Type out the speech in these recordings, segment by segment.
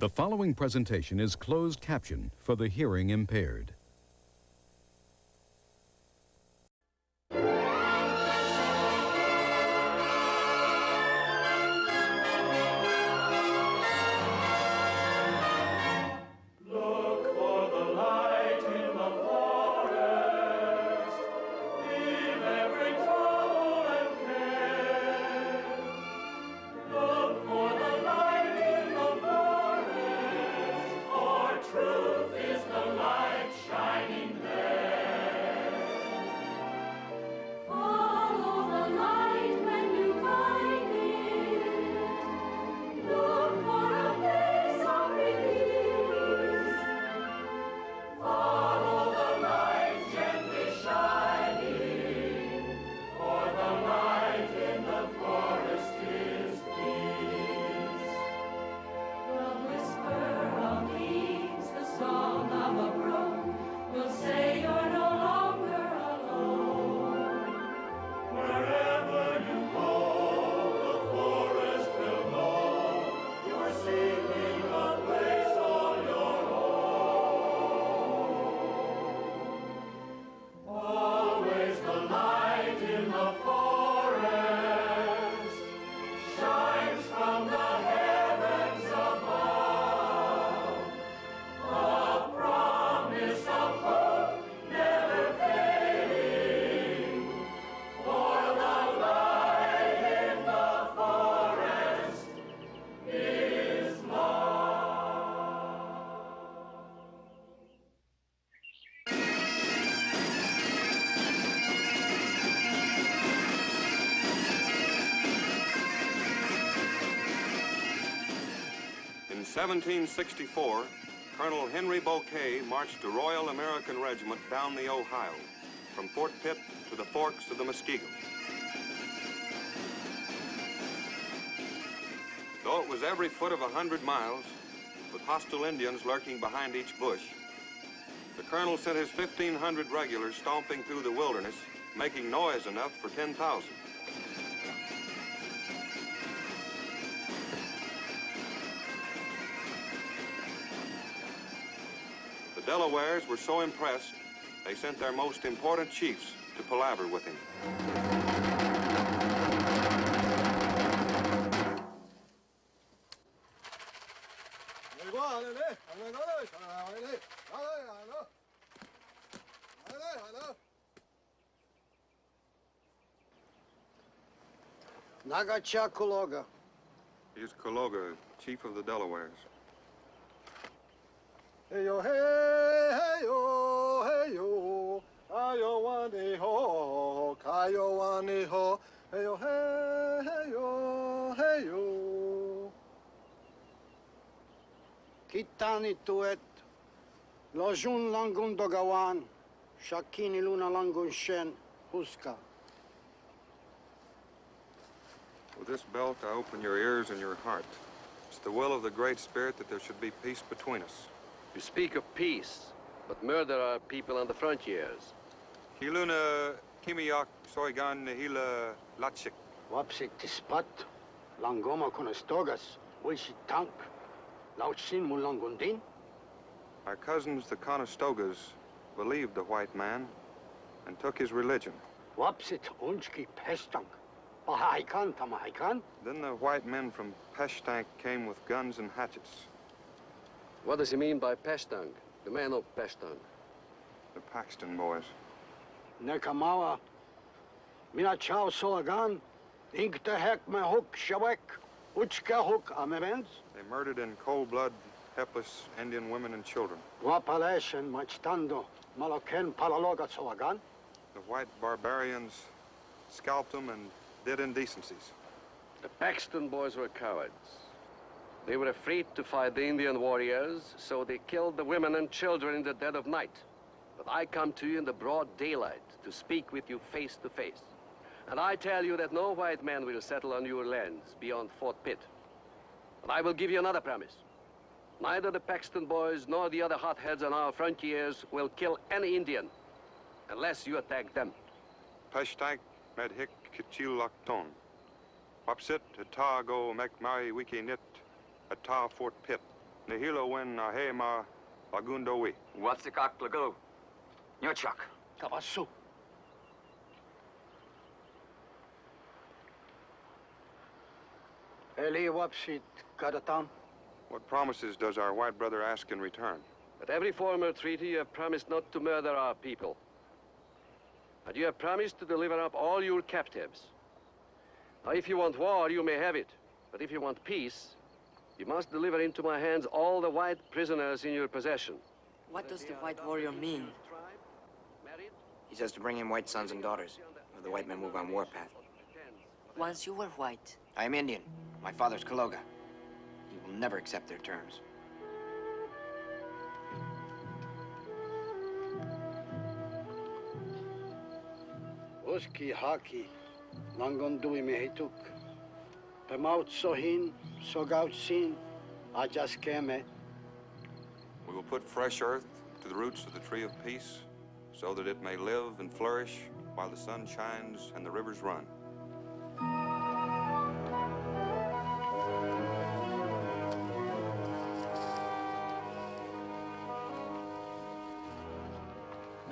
The following presentation is closed caption for the hearing impaired. In 1764, Colonel Henry Bouquet marched a Royal American Regiment down the Ohio, from Fort Pitt to the forks of the Muskego. Though it was every foot of 100 miles, with hostile Indians lurking behind each bush, the colonel sent his 1,500 regulars stomping through the wilderness, making noise enough for 10,000. The Delawares were so impressed, they sent their most important chiefs to palaver with him. Nagacha Kologa. He is Kologa, chief of the Delawares. Hey yo, hey yo, hey yo, ayo wani ho, kayo wani ho, hey yo, hey yo, hey yo. Kitani tuet, lojun langun dogawan, shakini luna langun shen, huska. With this belt, I open your ears and your heart. It's the will of the Great Spirit that there should be peace between us. You speak of peace, but murder our people on the frontiers. Hiluna kimiyak soigan hila latchik. Wapsik tispat, langoma konestogas, wishi tank, lauchin mulangundin. Our cousins, the Conestogas, believed the white man and took his religion. Wapsit unchki pestank, pahaikan tamahaikan. Then the white men from Peshtank came with guns and hatchets. What does he mean by Peshtang, the man of Peshtang? The Paxton boys. Nekamawa, mina chao soagan, ink te hek me hook shawek, uchka hook amevens. They murdered in cold blood helpless Indian women and children. Wapalesh and machtando, maloken palaloga soagan. The white barbarians scalped them and did indecencies. The Paxton boys were cowards. They were afraid to fight the Indian warriors, so they killed the women and children in the dead of night. But I come to you in the broad daylight to speak with you face to face. And I tell you that no white man will settle on your lands beyond Fort Pitt. But I will give you another promise. Neither the Paxton boys nor the other hotheads on our frontiers will kill any Indian unless you attack them. Peshtank medhik kichil lakton. Wapsit, Atago, Mekmari, Wiki Nit, Ata, Fort Pitt. Nihilo wen nahe ma bagundo wi. What's the cock lago? Nyochak. Kabasu. Eli wapsit kadatam. What promises does our white brother ask in return? At every former treaty, you have promised not to murder our people. And you have promised to deliver up all your captives. Now, if you want war, you may have it. But if you want peace, you must deliver into my hands all the white prisoners in your possession. What does the white warrior mean? He says to bring in white sons and daughters, or the white men move on warpath. Once you were white. I am Indian. My father's Kaloga. He will never accept their terms. Oski haki. Langondui mehituk. Pemaut sohin, sogaut sin, ajas keme. We will put fresh earth to the roots of the tree of peace, so that it may live and flourish while the sun shines and the rivers run.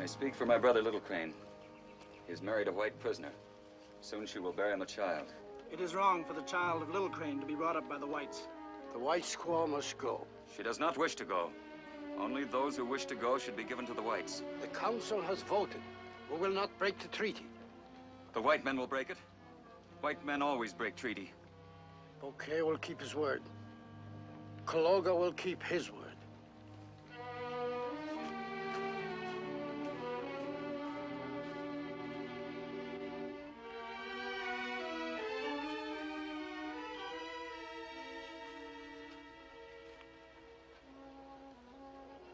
I speak for my brother Little Crane. He has married a white prisoner. Soon she will bear him a child. It is wrong for the child of Little Crane to be brought up by the whites. The white squaw must go. She does not wish to go. Only those who wish to go should be given to the whites. The council has voted. We will not break the treaty. The white men will break it. White men always break treaty. Bouquet will keep his word. Kaloga will keep his word.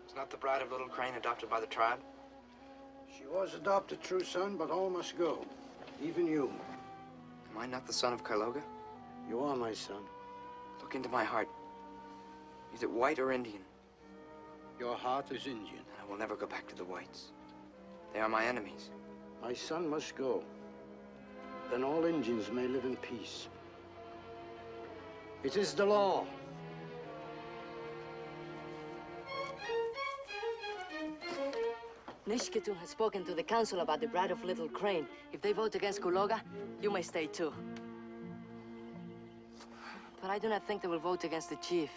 Is not the bride of Little Crane adopted by the tribe? She was adopted, true son, but all must go. Even you. Am I not the son of Kaloga? You are my son. Look into my heart. Is it white or Indian? Your heart is Indian. And I will never go back to the whites. They are my enemies. My son must go. Then all Indians may live in peace. It is the law. Nishketun has spoken to the council about the bride of Little Crane. If they vote against Kuloga, you may stay too. But I do not think they will vote against the chief.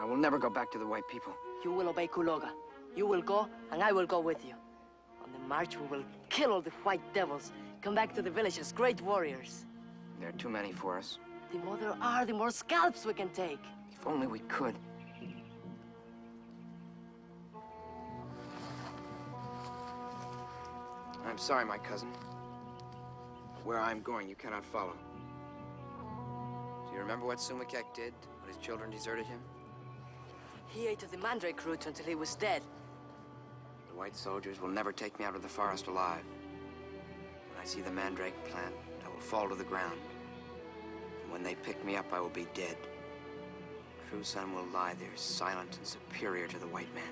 I will never go back to the white people. You will obey Kuloga. You will go, and I will go with you. On the march, we will kill all the white devils, come back to the village as great warriors. There are too many for us. The more there are, the more scalps we can take. If only we could. I'm sorry, my cousin. Where I'm going, you cannot follow. Do you remember what Sumakek did when his children deserted him? He ate of the mandrake root until he was dead. The white soldiers will never take me out of the forest alive. When I see the mandrake plant, I will fall to the ground. And when they pick me up, I will be dead. True son will lie there, silent and superior to the white man.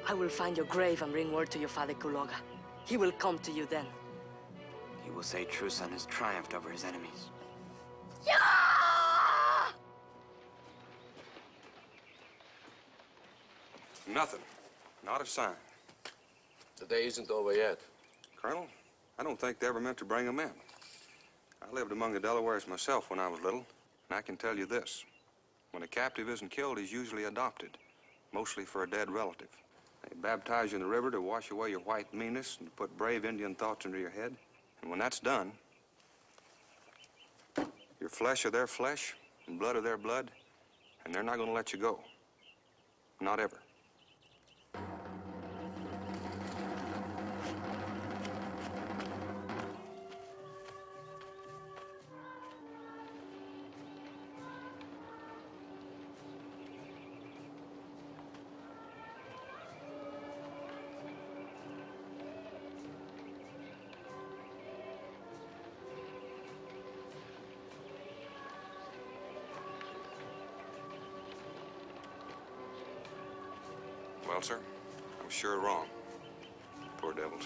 I will find your grave and bring word to your father Kuloga. He will come to you then. He will say True Son has triumphed over his enemies. Yeah! Nothing. Not a sign. The day isn't over yet. Colonel, I don't think they ever meant to bring him in. I lived among the Delawares myself when I was little, and I can tell you this. When a captive isn't killed, he's usually adopted, mostly for a dead relative. They baptize you in the river to wash away your white meanness and to put brave Indian thoughts into your head. And when that's done, your flesh of their flesh and blood of their blood, and they're not going to let you go. Not ever. Well, sir, I was sure wrong. Poor devils.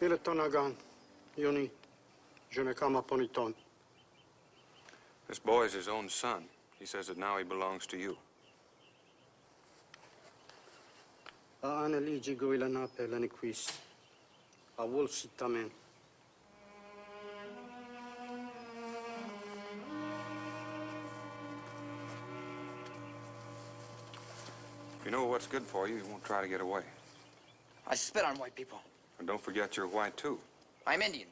Il est tonagan. Yoni, je ne kama poniton. This boy is his own son. He says that now he belongs to you. A aneligi goilanape laniquis. A wolsitamen. If you know what's good for you, you won't try to get away. I spit on white people. And don't forget you're white, too. I'm Indian.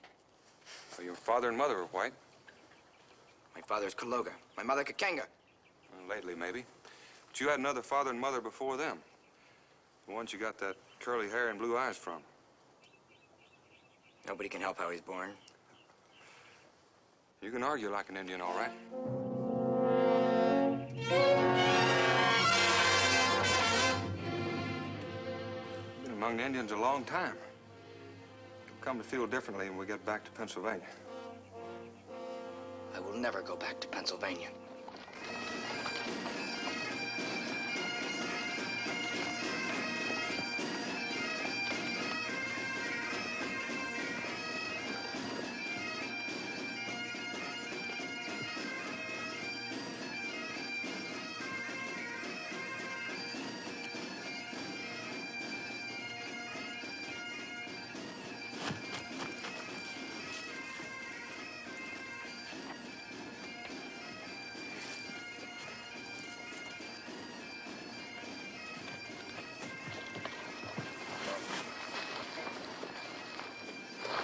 Well, your father and mother are white. My father's Kaloga. My mother Kakenga. Well, lately, maybe. But you had another father and mother before them. The ones you got that curly hair and blue eyes from. Nobody can help how he's born. You can argue like an Indian, all right. Been among the Indians a long time. You'll come to feel differently when we get back to Pennsylvania. I will never go back to Pennsylvania.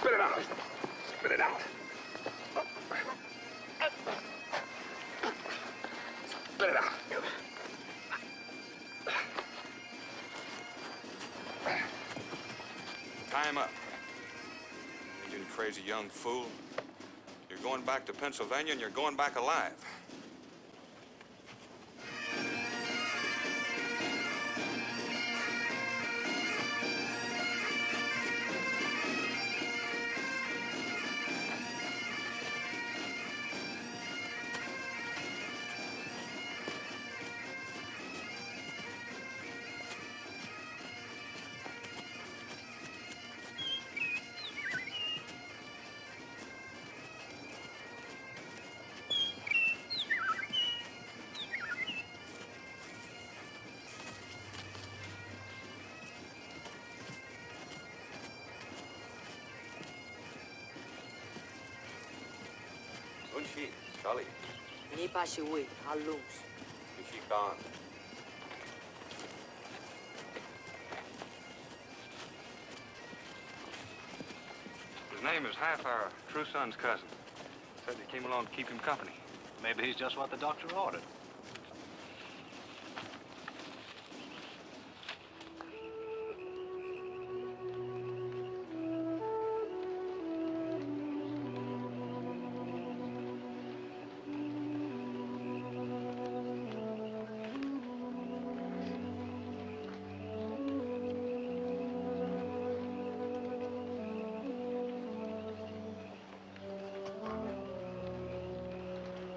Spit it out. Spit it out. Spit it out. Tie him up. Indian crazy young fool. You're going back to Pennsylvania and you're going back alive. Unshi, Charlie. Ni pashiwi, alums. Ishi Khan. His name is half our true son's cousin. Said he came along to keep him company. Maybe he's just what the doctor ordered.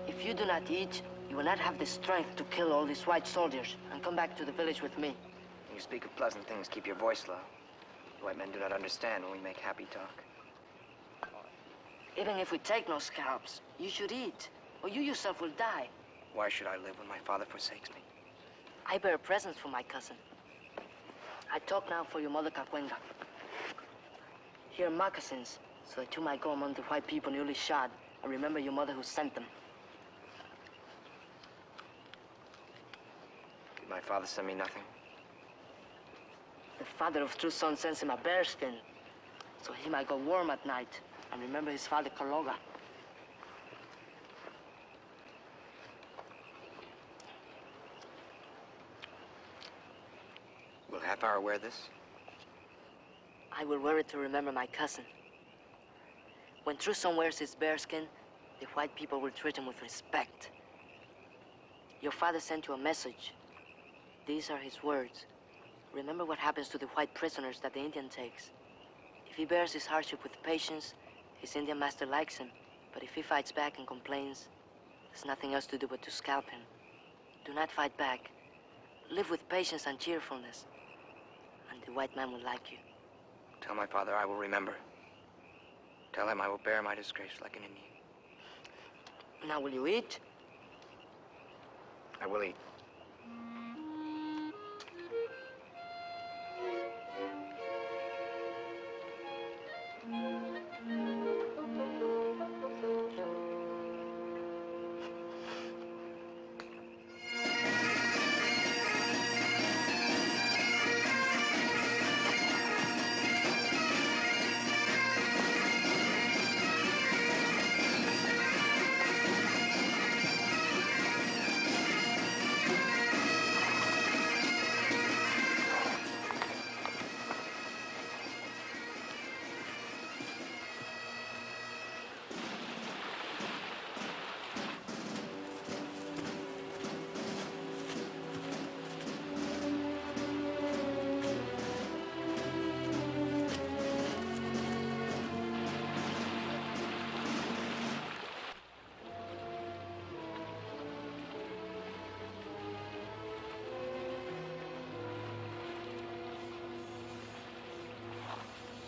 If you do not eat, you will not have the strength to kill all these white soldiers and come back to the village with me. When you speak of pleasant things, keep your voice low. White men do not understand when we make happy talk. Even if we take no scalps, you should eat, or you yourself will die. Why should I live when my father forsakes me? I bear presents for my cousin. I talk now for your mother, Cacuenga. Here are moccasins, so that you might go among the white people newly shod and remember your mother who sent them. Did my father send me nothing? The father of true son sends him a bearskin, so he might go warm at night and remember his father, Kaloga. Will Half-Hour wear this? I will wear it to remember my cousin. When true son wears his bearskin, the white people will treat him with respect. Your father sent you a message. These are his words. Remember what happens to the white prisoners that the Indian takes. If he bears his hardship with patience, his Indian master likes him. But if he fights back and complains, there's nothing else to do but to scalp him. Do not fight back. Live with patience and cheerfulness, and the white man will like you. Tell my father I will remember. Tell him I will bear my disgrace like an Indian. Now, will you eat? I will eat.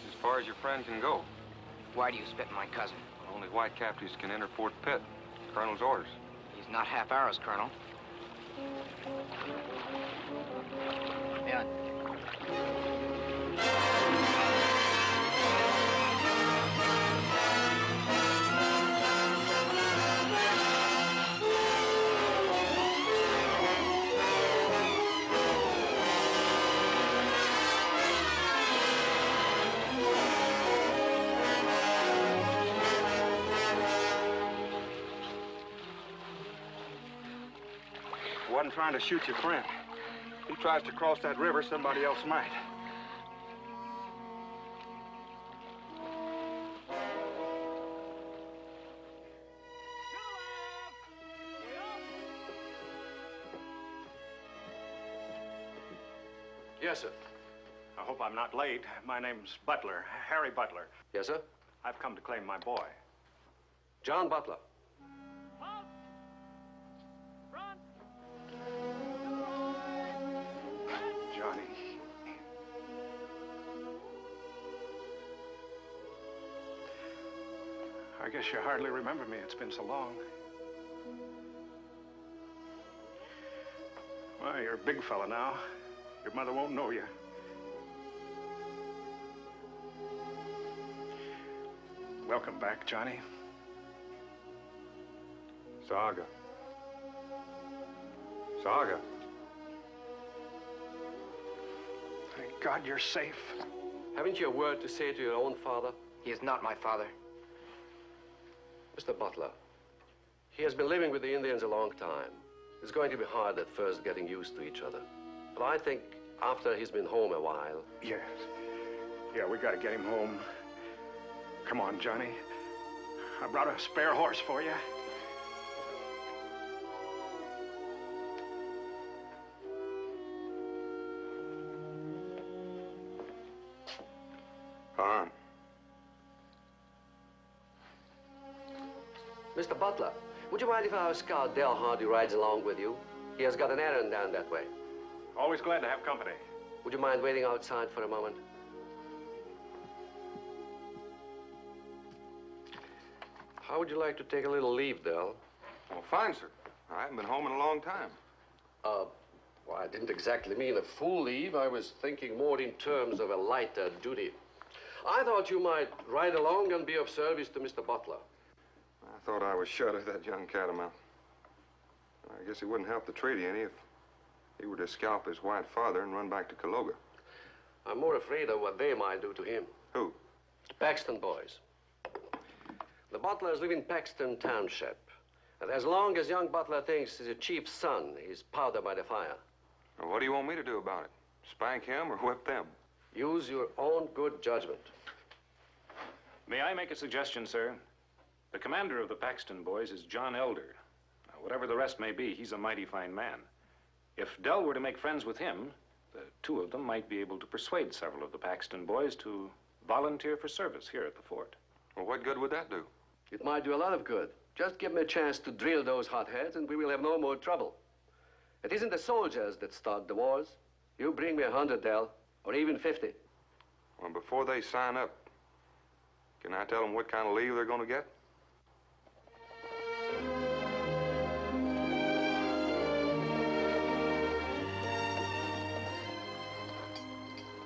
As far as your friend can go. Why do you spit my cousin? Only white captives can enter Fort Pitt. Colonel's orders. He's not half ours, Colonel. Yeah. I wasn't trying to shoot your friend. If he tries to cross that river, somebody else might. Yes, sir. I hope I'm not late. My name's Butler, Harry Butler. Yes, sir. I've come to claim my boy. John Butler. Johnny. I guess you hardly remember me. It's been so long. Well, you're a big fella now. Your mother won't know you. Welcome back, Johnny. Saga. Saga. Thank God you're safe. Haven't you a word to say to your own father? He is not my father. Mr. Butler, he has been living with the Indians a long time. It's going to be hard at first getting used to each other. But I think after he's been home a while... Yes. Yeah, we gotta get him home. Come on, Johnny. I brought a spare horse for you. On. Mr. Butler, would you mind if our scout Del Hardy rides along with you? He has got an errand down that way. Always glad to have company. Would you mind waiting outside for a moment? How would you like to take a little leave, Del? Well, fine, sir. I haven't been home in a long time. Well, I didn't exactly mean a full leave. I was thinking more in terms of a lighter duty. I thought you might ride along and be of service to Mr. Butler. I thought I was shut of that young catamount. I guess it wouldn't help the treaty any if he were to scalp his white father and run back to Caloga. I'm more afraid of what they might do to him. Who? Paxton boys. The Butlers live in Paxton Township. And as long as young Butler thinks he's a chief's son, he's powder by the fire. Well, what do you want me to do about it? Spank him or whip them? Use your own good judgment. May I make a suggestion, sir? The commander of the Paxton boys is John Elder. Now, whatever the rest may be, he's a mighty fine man. If Dell were to make friends with him, the two of them might be able to persuade several of the Paxton boys to volunteer for service here at the fort. Well, what good would that do? It might do a lot of good. Just give me a chance to drill those hotheads and we will have no more trouble. It isn't the soldiers that start the wars. You bring me 100, Del, or even 50. Well, before they sign up, Can I tell them what kind of leave they're going to get?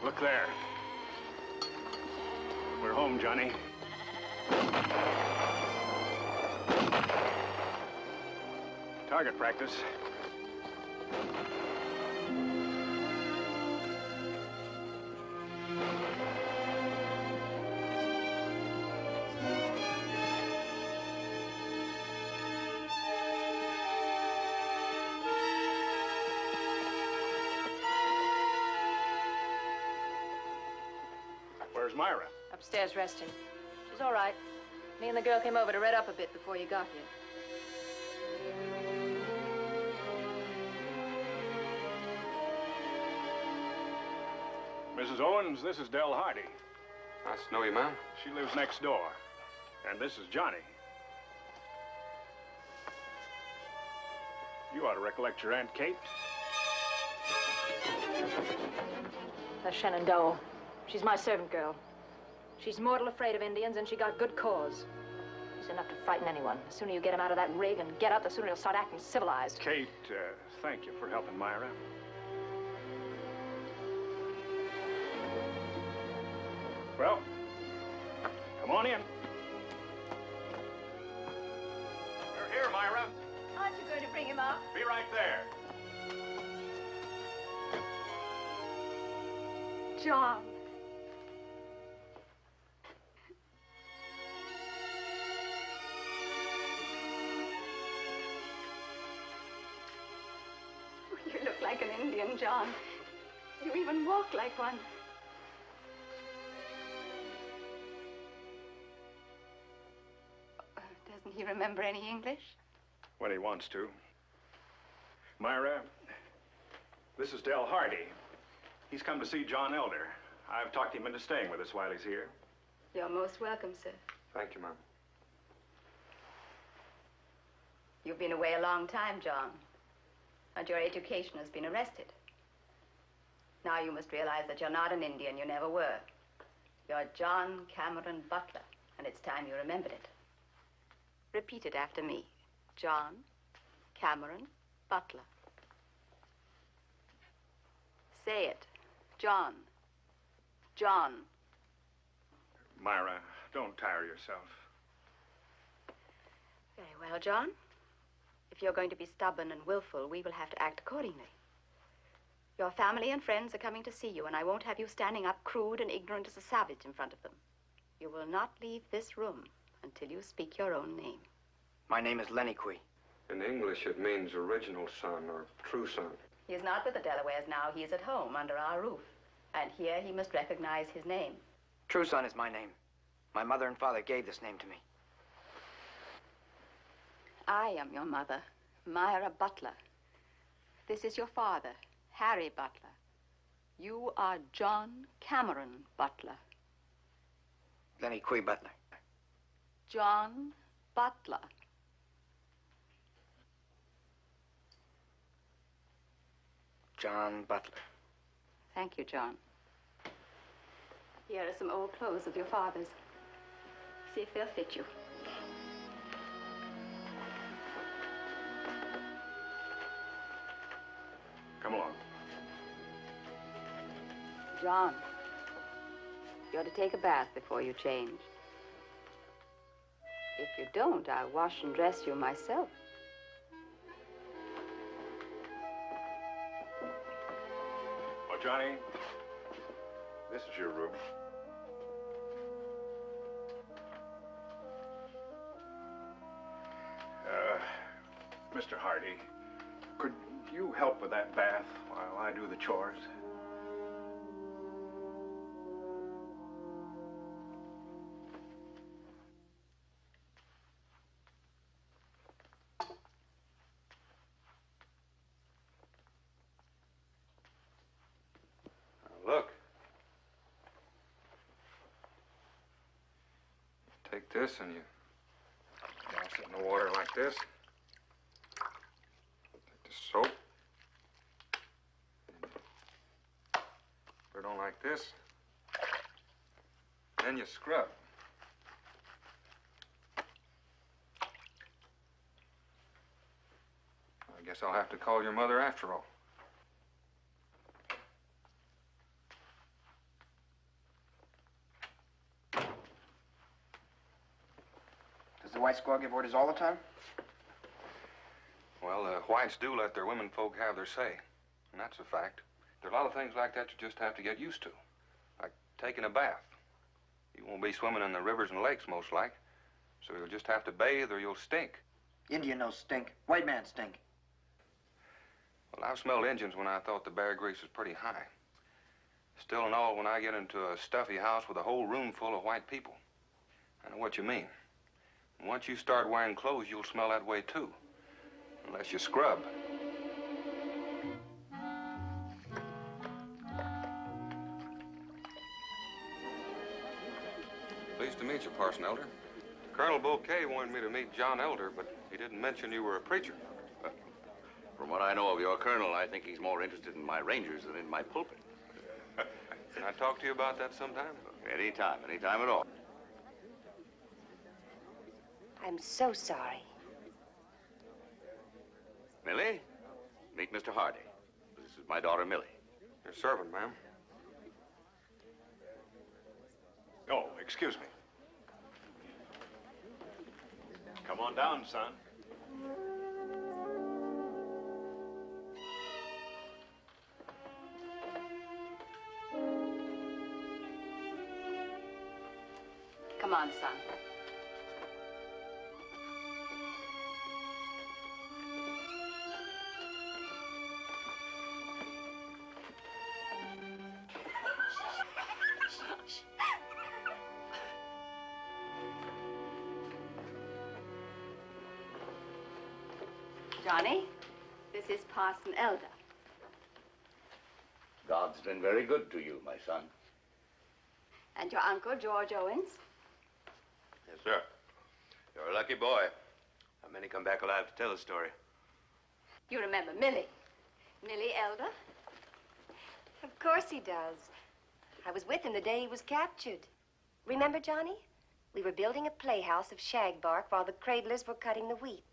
Look there. We're home, Johnny. Target practice. Where's Myra? Upstairs resting. She's all right. Me and the girl came over to red up a bit before you got here. Mrs. Owens, this is Del Hardy. Nice to know you, ma'am. She lives next door. And this is Johnny. You ought to recollect your Aunt Kate. That's Shenandoah. She's my servant girl. She's mortal afraid of Indians, and she got good cause. She's enough to frighten anyone. The sooner you get him out of that rig and get out, the sooner he'll start acting civilized. Kate, thank you for helping Myra. Well, come on in. We're here, Myra. Aren't you going to bring him up? Be right there. John. You look like an Indian, John. You even walk like one. Doesn't he remember any English? When he wants to. Myra, this is Del Hardy. He's come to see John Elder. I've talked him into staying with us while he's here. You're most welcome, sir. Thank you, ma'am. You've been away a long time, John. And your education has been arrested. Now you must realize that you're not an Indian. You never were. You're John Cameron Butler, and it's time you remembered it. Repeat it after me. John Cameron Butler. Say it. John. John. Myra, don't tire yourself. Very well, John. If you're going to be stubborn and willful, we will have to act accordingly. Your family and friends are coming to see you, and I won't have you standing up crude and ignorant as a savage in front of them. You will not leave this room until you speak your own name. My name is Lenny Quee. In English, it means original son or true son. He is not with the Delawares now. He is at home under our roof. And here he must recognize his name. True son is my name. My mother and father gave this name to me. I am your mother, Myra Butler. This is your father, Harry Butler. You are John Cameron Butler. Lenny Quee Butler. John Butler. John Butler. Thank you, John. Here are some old clothes of your father's. See if they'll fit you. Come along. John, you're to take a bath before you change. If you don't, I'll wash and dress you myself. Well, Johnny, this is your room. Mr. Hardy, could you help with that bath while I do the chores? Look. Take this and you douse it in the water like this. Take the soap. Put it on like this. Then you scrub. I guess I'll have to call your mother after all. Does the white squaw give orders all the time? Well, the whites do let their women folk have their say, and that's a fact. There are a lot of things like that you just have to get used to, like taking a bath. You won't be swimming in the rivers and lakes, most like, so you'll just have to bathe or you'll stink. Indian no stink. White man stink. Well, I've smelled Indians when I thought the bear grease was pretty high. Still and all, when I get into a stuffy house with a whole room full of white people, I know what you mean. And once you start wearing clothes, you'll smell that way, too. Unless you scrub. Pleased to meet you, Parson Elder. Colonel Bouquet wanted me to meet John Elder, but he didn't mention you were a preacher. From what I know of your colonel, I think he's more interested in my rangers than in my pulpit. Can I talk to you about that sometime? Anytime at all. I'm so sorry. Millie, meet Mr. Hardy. This is my daughter, Millie. Your servant, ma'am. Oh, excuse me. Come on down, son. Come on, son. Johnny, this is Parson Elder. God's been very good to you, my son. And your uncle, George Owens. Yes, sir. You're a lucky boy. How many come back alive to tell the story? You remember Millie? Millie Elder? Of course he does. I was with him the day he was captured. Remember, Johnny? We were building a playhouse of shag bark while the cradlers were cutting the wheat.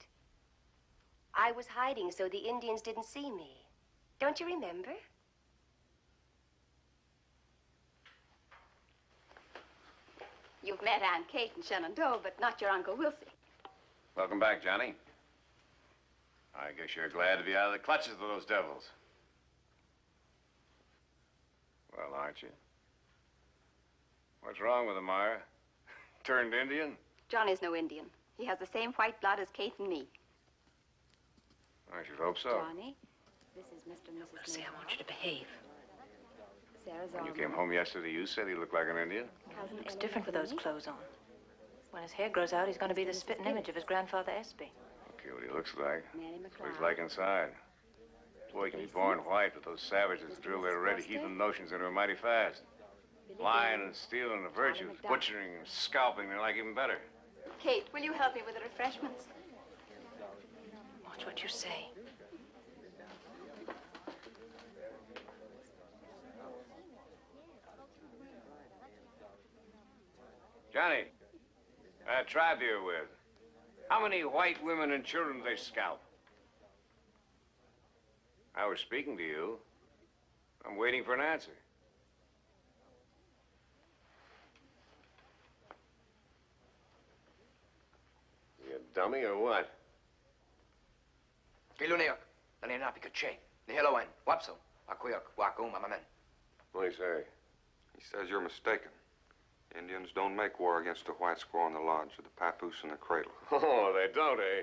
I was hiding so the Indians didn't see me. Don't you remember? You've met Aunt Kate and Shenandoah, but not your Uncle Wilsie. Welcome back, Johnny. I guess you're glad to be out of the clutches of those devils. Well, aren't you? What's wrong with him, Myra? Turned Indian? Johnny's no Indian. He has the same white blood as Kate and me. I should hope so. Johnny, this is Mr. and Mrs. Wilsie, I want you to behave. Sarah's When you came home yesterday, you said he looked like an Indian. Looks different with those clothes on. When his hair grows out, he's going to be the spitting image of his grandfather, Espy. Okay, what he looks like. That's what he's like inside. Boy, he can be born white, but those savages drill their red heathen notions into him mighty fast. Lying and stealing the virtues, butchering and scalping, they like even better. Kate, will you help me with the refreshments? Watch what you say. Johnny, that tribe you're with, how many white women and children do they scalp? I was speaking to you. I'm waiting for an answer. You a dummy or what? Kiluneyok, Naninapi Kache, Nihilowen, Wapso, Akuyok, Wakum, Mamamen. What do you say? He says you're mistaken. Indians don't make war against the white squaw in the lodge or the papoose in the cradle. Oh, they don't, eh?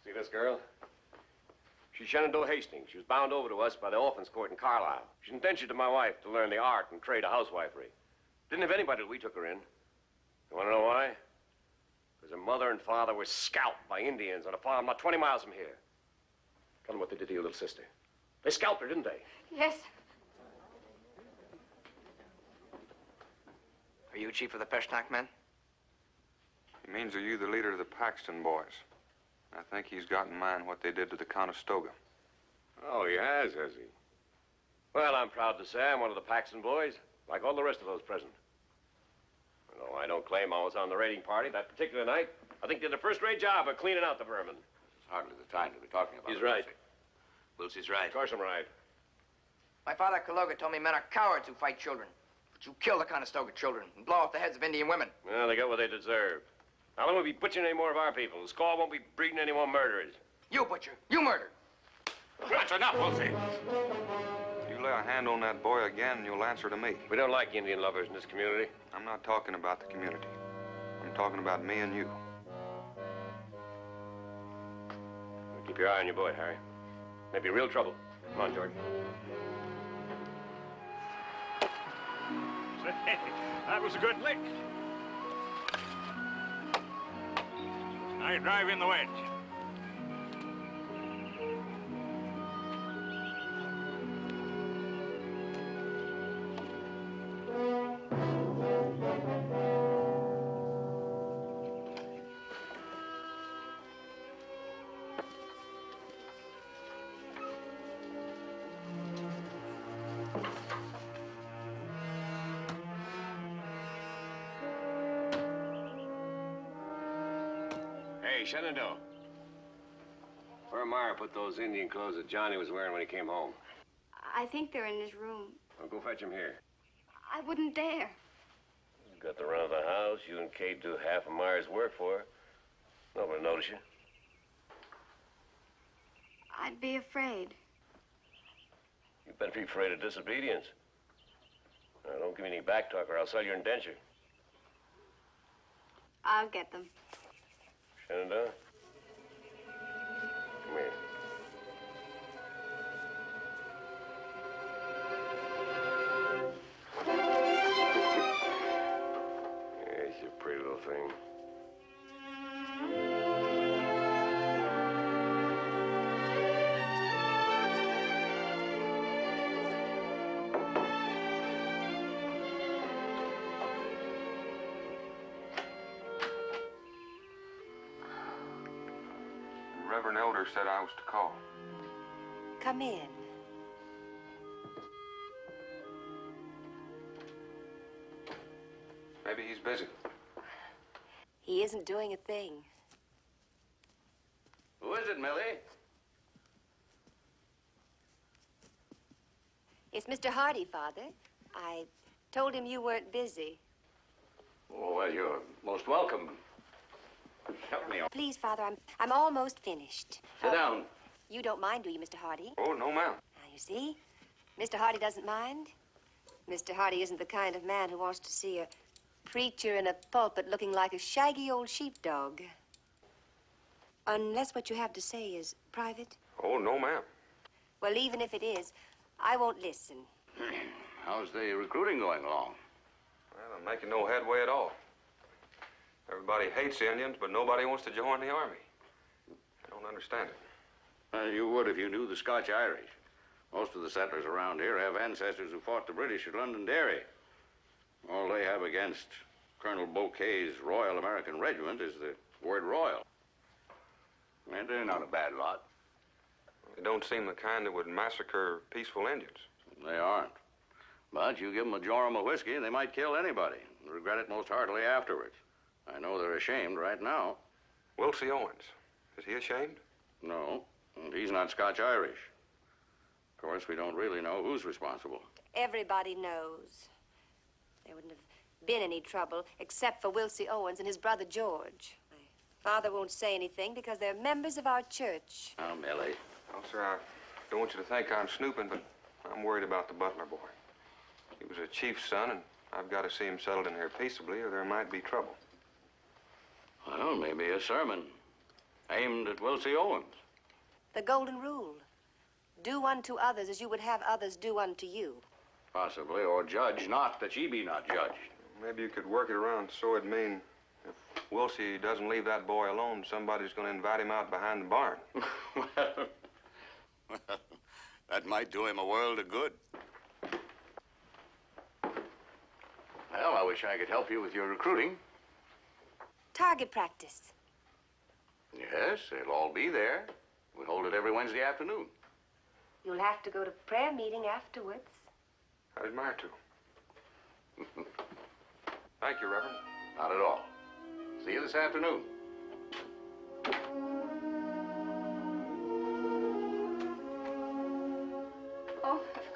See this girl? She's Shenandoah Hastings. She was bound over to us by the Orphans Court in Carlisle. She's indentured to my wife to learn the art and trade of housewifery. Didn't have anybody till we took her in. You want to know why? Because her mother and father were scalped by Indians on a farm not 20 miles from here. Tell them what they did to your little sister. They scalped her, didn't they? Yes. Are you chief of the Peshtak men? He means, are you the leader of the Paxton boys? I think he's got in mind what they did to the Conestoga. Oh, he has he? Well, I'm proud to say I'm one of the Paxton boys, like all the rest of those present. No, I don't claim I was on the raiding party that particular night. I think they did a first-rate job of cleaning out the vermin. hardly the time to be talking about He's it. right. Wilsie's right. Of course I'm right. My father, Caloga, told me men are cowards who fight children. But you kill the Conestoga children and blow off the heads of Indian women. Well, they got what they deserve. Now, they won't be butchering any more of our people. The squaw won't be breeding any more murderers. You butcher. You murder. That's enough, Wilsie. You lay a hand on that boy again, and you'll answer to me. We don't like Indian lovers in this community. I'm not talking about the community. I'm talking about me and you. Keep your eye on your boy, Harry. Maybe real trouble. Come on, George. Say, that was a good lick. Now you drive in the wedge. Hey, Shenandoah. Where Myra put those Indian clothes that Johnny was wearing when he came home? I think they're in his room. Well, go fetch him here. I wouldn't dare. You got the run of the house. You and Kate do half of Myra's work for her. Nobody will notice you. I'd be afraid. You better be afraid of disobedience. Now, don't give me any back talk or I'll sell your indenture. I'll get them. Shenandoah? Come here. Yes, you pretty little thing. Reverend Elder said I was to call. Come in. Maybe he's busy. He isn't doing a thing. Who is it, Millie? It's Mr. Hardy, Father. I told him you weren't busy. Oh, well, you're most welcome. Help me. Please, Father, I'm almost finished. Sit down. You don't mind, do you, Mr. Hardy? Oh, no, ma'am. Now, you see, Mr. Hardy doesn't mind. Mr. Hardy isn't the kind of man who wants to see a preacher in a pulpit looking like a shaggy old sheepdog. Unless what you have to say is private. Oh, no, ma'am. Well, even if it is, I won't listen. How's the recruiting going along? Well, I'm making no headway at all. Everybody hates Indians, but nobody wants to join the army. I don't understand it. You would if you knew the Scotch-Irish. Most of the settlers around here have ancestors who fought the British at Londonderry. All they have against Colonel Bouquet's Royal American Regiment is the word royal. And they're not a bad lot. They don't seem the kind that would massacre peaceful Indians. They aren't. But you give them a jorum of whiskey and they might kill anybody. And regret it most heartily afterwards. I know they're ashamed right now. Wilsie Owens. Is he ashamed? No, and he's not Scotch-Irish. Of course, we don't really know who's responsible. Everybody knows. There wouldn't have been any trouble except for Wilsie Owens and his brother George. My father won't say anything because they're members of our church. Now, Millie. Well, sir, I don't want you to think I'm snooping, but I'm worried about the Butler boy. He was a chief's son, and I've got to see him settled in here peaceably, or there might be trouble. Well, maybe a sermon aimed at Wilsie Owens. The golden rule. Do unto others as you would have others do unto you. Possibly, or judge not that ye be not judged. Maybe you could work it around so it'd mean if Wilsie doesn't leave that boy alone, somebody's going to invite him out behind the barn. Well, that might do him a world of good. Well, I wish I could help you with your recruiting. Target practice. Yes, they'll all be there. We hold it every Wednesday afternoon. You'll have to go to prayer meeting afterwards. I'd admire to. Thank you, Reverend. Not at all. See you this afternoon.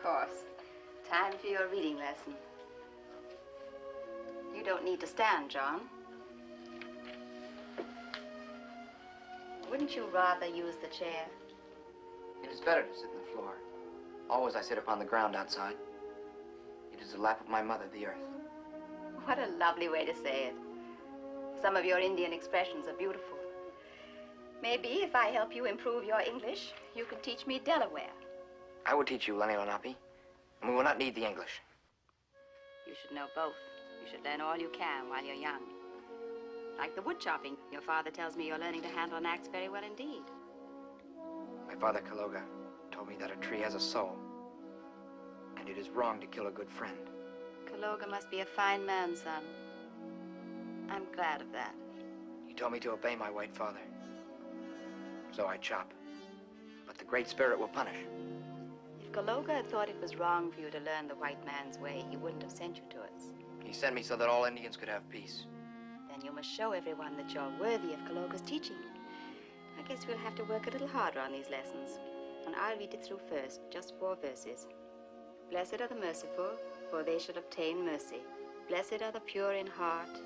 course. Time for your reading lesson. You don't need to stand, John. Wouldn't you rather use the chair? It is better to sit on the floor. Always I sit upon the ground outside. It is the lap of my mother, the earth. What a lovely way to say it. Some of your Indian expressions are beautiful. Maybe if I help you improve your English, you can teach me Delaware. I will teach you Lenni Lenape, and we will not need the English. You should know both. You should learn all you can while you're young. Like the wood chopping, your father tells me you're learning to handle an axe very well indeed. My father, Kaloga, told me that a tree has a soul, and it is wrong to kill a good friend. Kaloga must be a fine man, son. I'm glad of that. He told me to obey my white father. So I chop. But the Great Spirit will punish. If Kaloga had thought it was wrong for you to learn the white man's way, he wouldn't have sent you to us. He sent me so that all Indians could have peace. Then you must show everyone that you're worthy of Kaloga's teaching. I guess we'll have to work a little harder on these lessons. And I'll read it through first, just 4 verses. Blessed are the merciful, for they shall obtain mercy. Blessed are the pure in heart,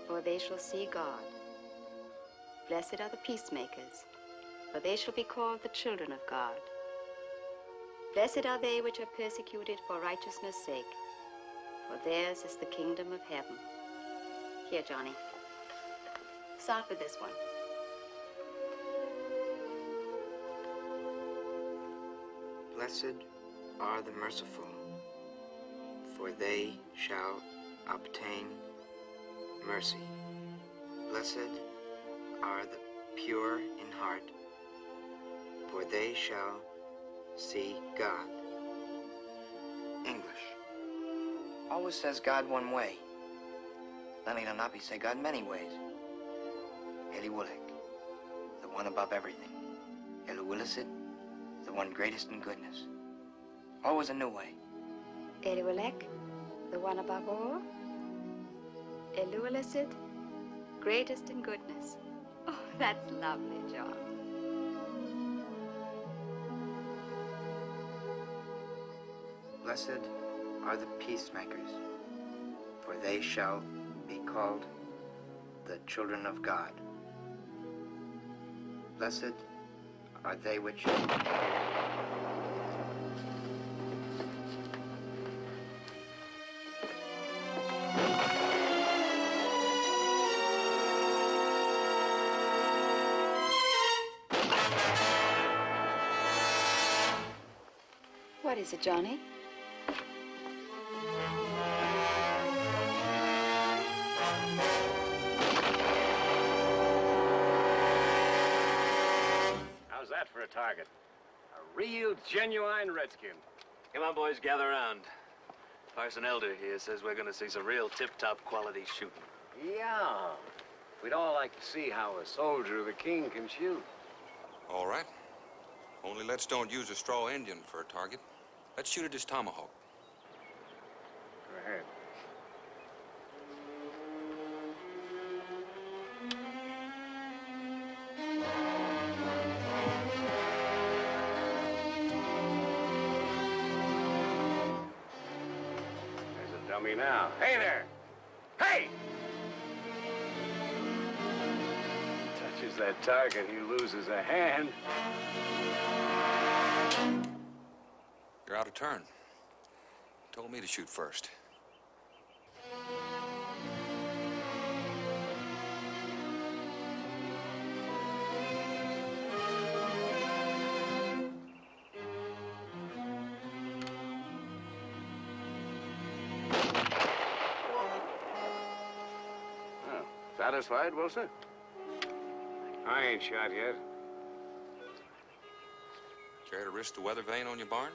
for they shall see God. Blessed are the peacemakers, for they shall be called the children of God. Blessed are they which are persecuted for righteousness' sake, for theirs is the kingdom of heaven. Here, Johnny. Start with this one. Blessed are the merciful, for they shall obtain mercy. Blessed are the pure in heart, for they shall see God. English. Always says God one way. Lenni Lenape say God many ways. Eliwulek, the one above everything. Eluwilisid, the one greatest in goodness. Always a new way. Eliwulek, the one above all. Eluwilisid, greatest in goodness. Oh, that's lovely, John. Blessed are the peacemakers, for they shall be called the children of God. Blessed are they which... What is it, Johnny? How's that for a target? A real, genuine redskin. Come on, boys, gather around. Parson Elder here says we're gonna see some real tip-top quality shooting. Yeah. We'd all like to see how a soldier of the king can shoot. All right. Only let's don't use a straw Indian for a target. Let's shoot at his tomahawk. Go ahead. There's a dummy now. Hey there! Hey! Touches that target, he loses a hand. You're out of turn. You told me to shoot first. Oh, satisfied, Wilson? I ain't shot yet. Care to risk the weather vane on your barn?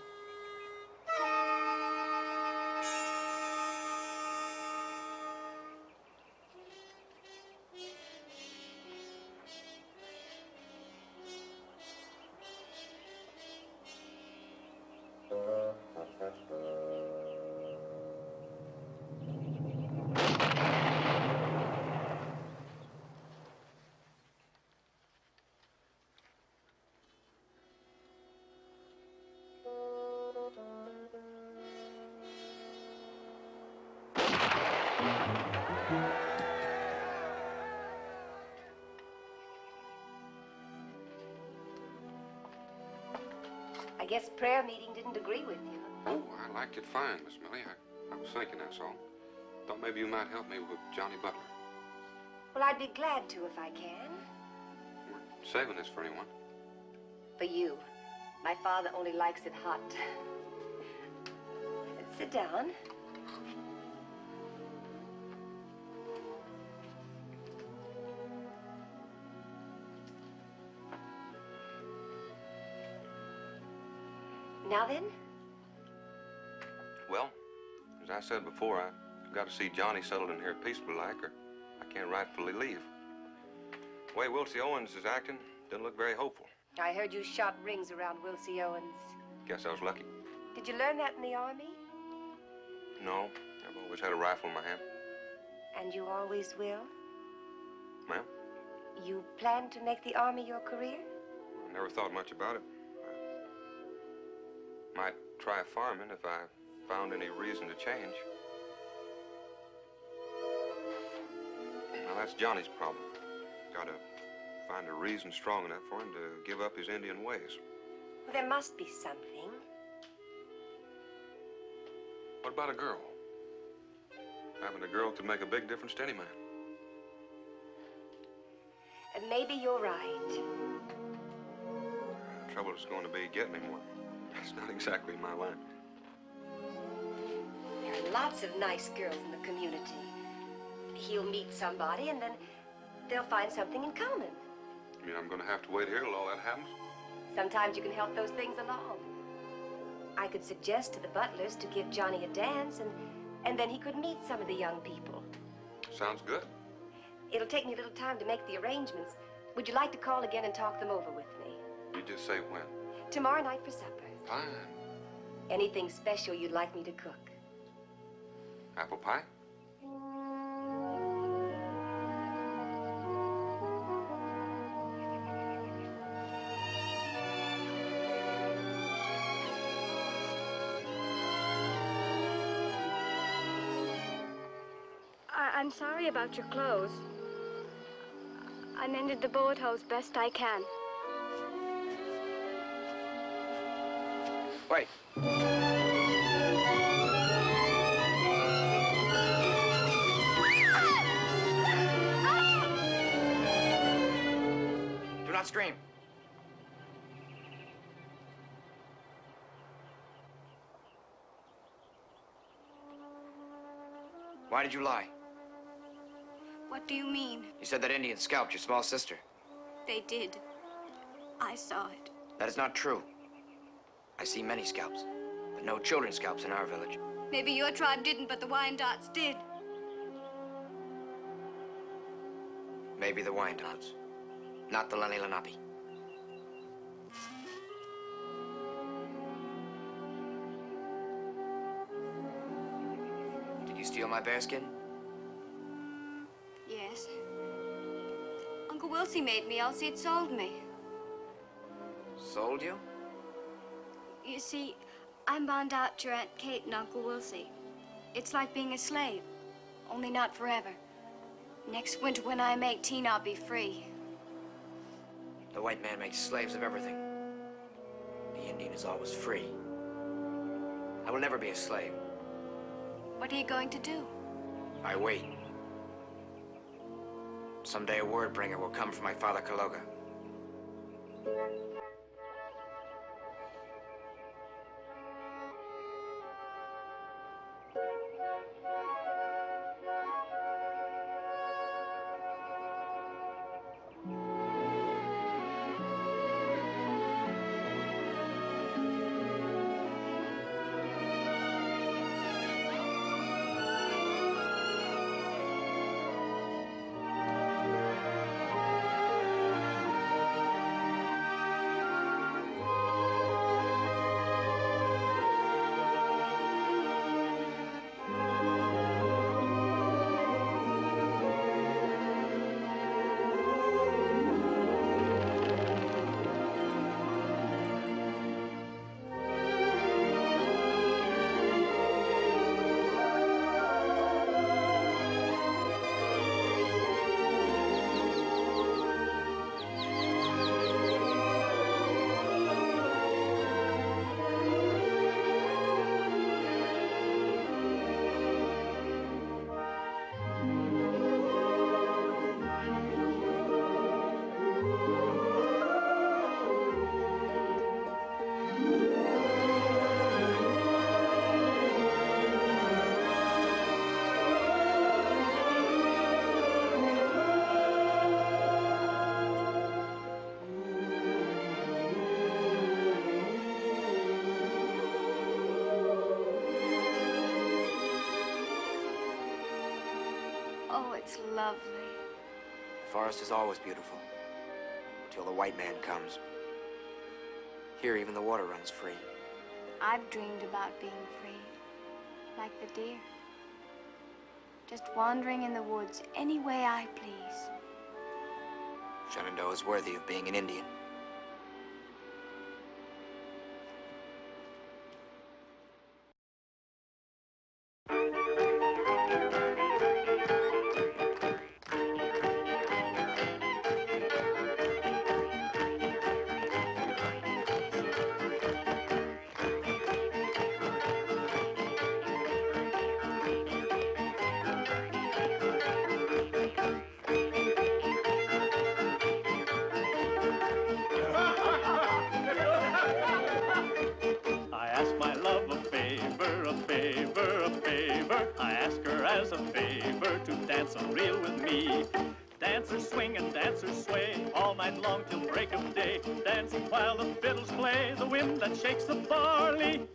I guess prayer meeting didn't agree with you. Oh, I liked it fine, Miss Millie. I was thinking, that's all. Thought maybe you might help me with Johnny Butler. Well, I'd be glad to if I can. We're saving this for anyone. For you. My father only likes it hot. Sit down. Now then? Well, as I said before, I've got to see Johnny settled in here peaceably like, or I can't rightfully leave. The way Wilcie Owens is acting doesn't look very hopeful. I heard you shot rings around Wilcie Owens. Guess I was lucky. Did you learn that in the Army? No, I've always had a rifle in my hand. And you always will? Ma'am? You plan to make the Army your career? I never thought much about it. I might try farming if I found any reason to change. Now, that's Johnny's problem. Gotta find a reason strong enough for him to give up his Indian ways. Well, there must be something. What about a girl? Having a girl could make a big difference to any man. And maybe you're right. The trouble is going to be getting him one. That's not exactly my line. There are lots of nice girls in the community. He'll meet somebody, and then they'll find something in common. You mean I'm going to have to wait here till all that happens? Sometimes you can help those things along. I could suggest to the Butlers to give Johnny a dance, and then he could meet some of the young people. Sounds good. It'll take me a little time to make the arrangements. Would you like to call again and talk them over with me? You just say when. Tomorrow night for supper. Fine. Anything special you'd like me to cook? Apple pie? I'm sorry about your clothes. I mended the boathouse best I can. Wait. Do not scream. Why did you lie? What do you mean? You said that Indian scalped your small sister. They did. I saw it. That is not true. I see many scalps, but no children's scalps in our village. Maybe your tribe didn't, but the Wyandottes did. Maybe the Wyandottes, not the Lenni Lenape. Did you steal my bearskin? Yes. Uncle Wilcie made me, else he'd sold me. Sold you? You see, I'm bound out to your Aunt Kate and Uncle Wilcie. It's like being a slave, only not forever. Next winter, when I'm 18, I'll be free. The white man makes slaves of everything. The Indian is always free. I will never be a slave. What are you going to do? I wait. Someday a word bringer will come from my father Kaloga. Oh, it's lovely. The forest is always beautiful. Till the white man comes. Here, even the water runs free. I've dreamed about being free, like the deer. Just wandering in the woods any way I please. Shenandoah is worthy of being an Indian. I ask my love a favor, a favor, a favor. I ask her as a favor to dance a reel with me. Dancers swing and dancers sway all night long till break of day, dancing while the fiddles play the wind that shakes the barley.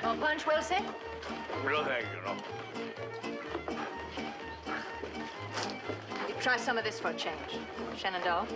Want punch, Wilson? No, thank you, no. You try some of this for a change. Shenandoah.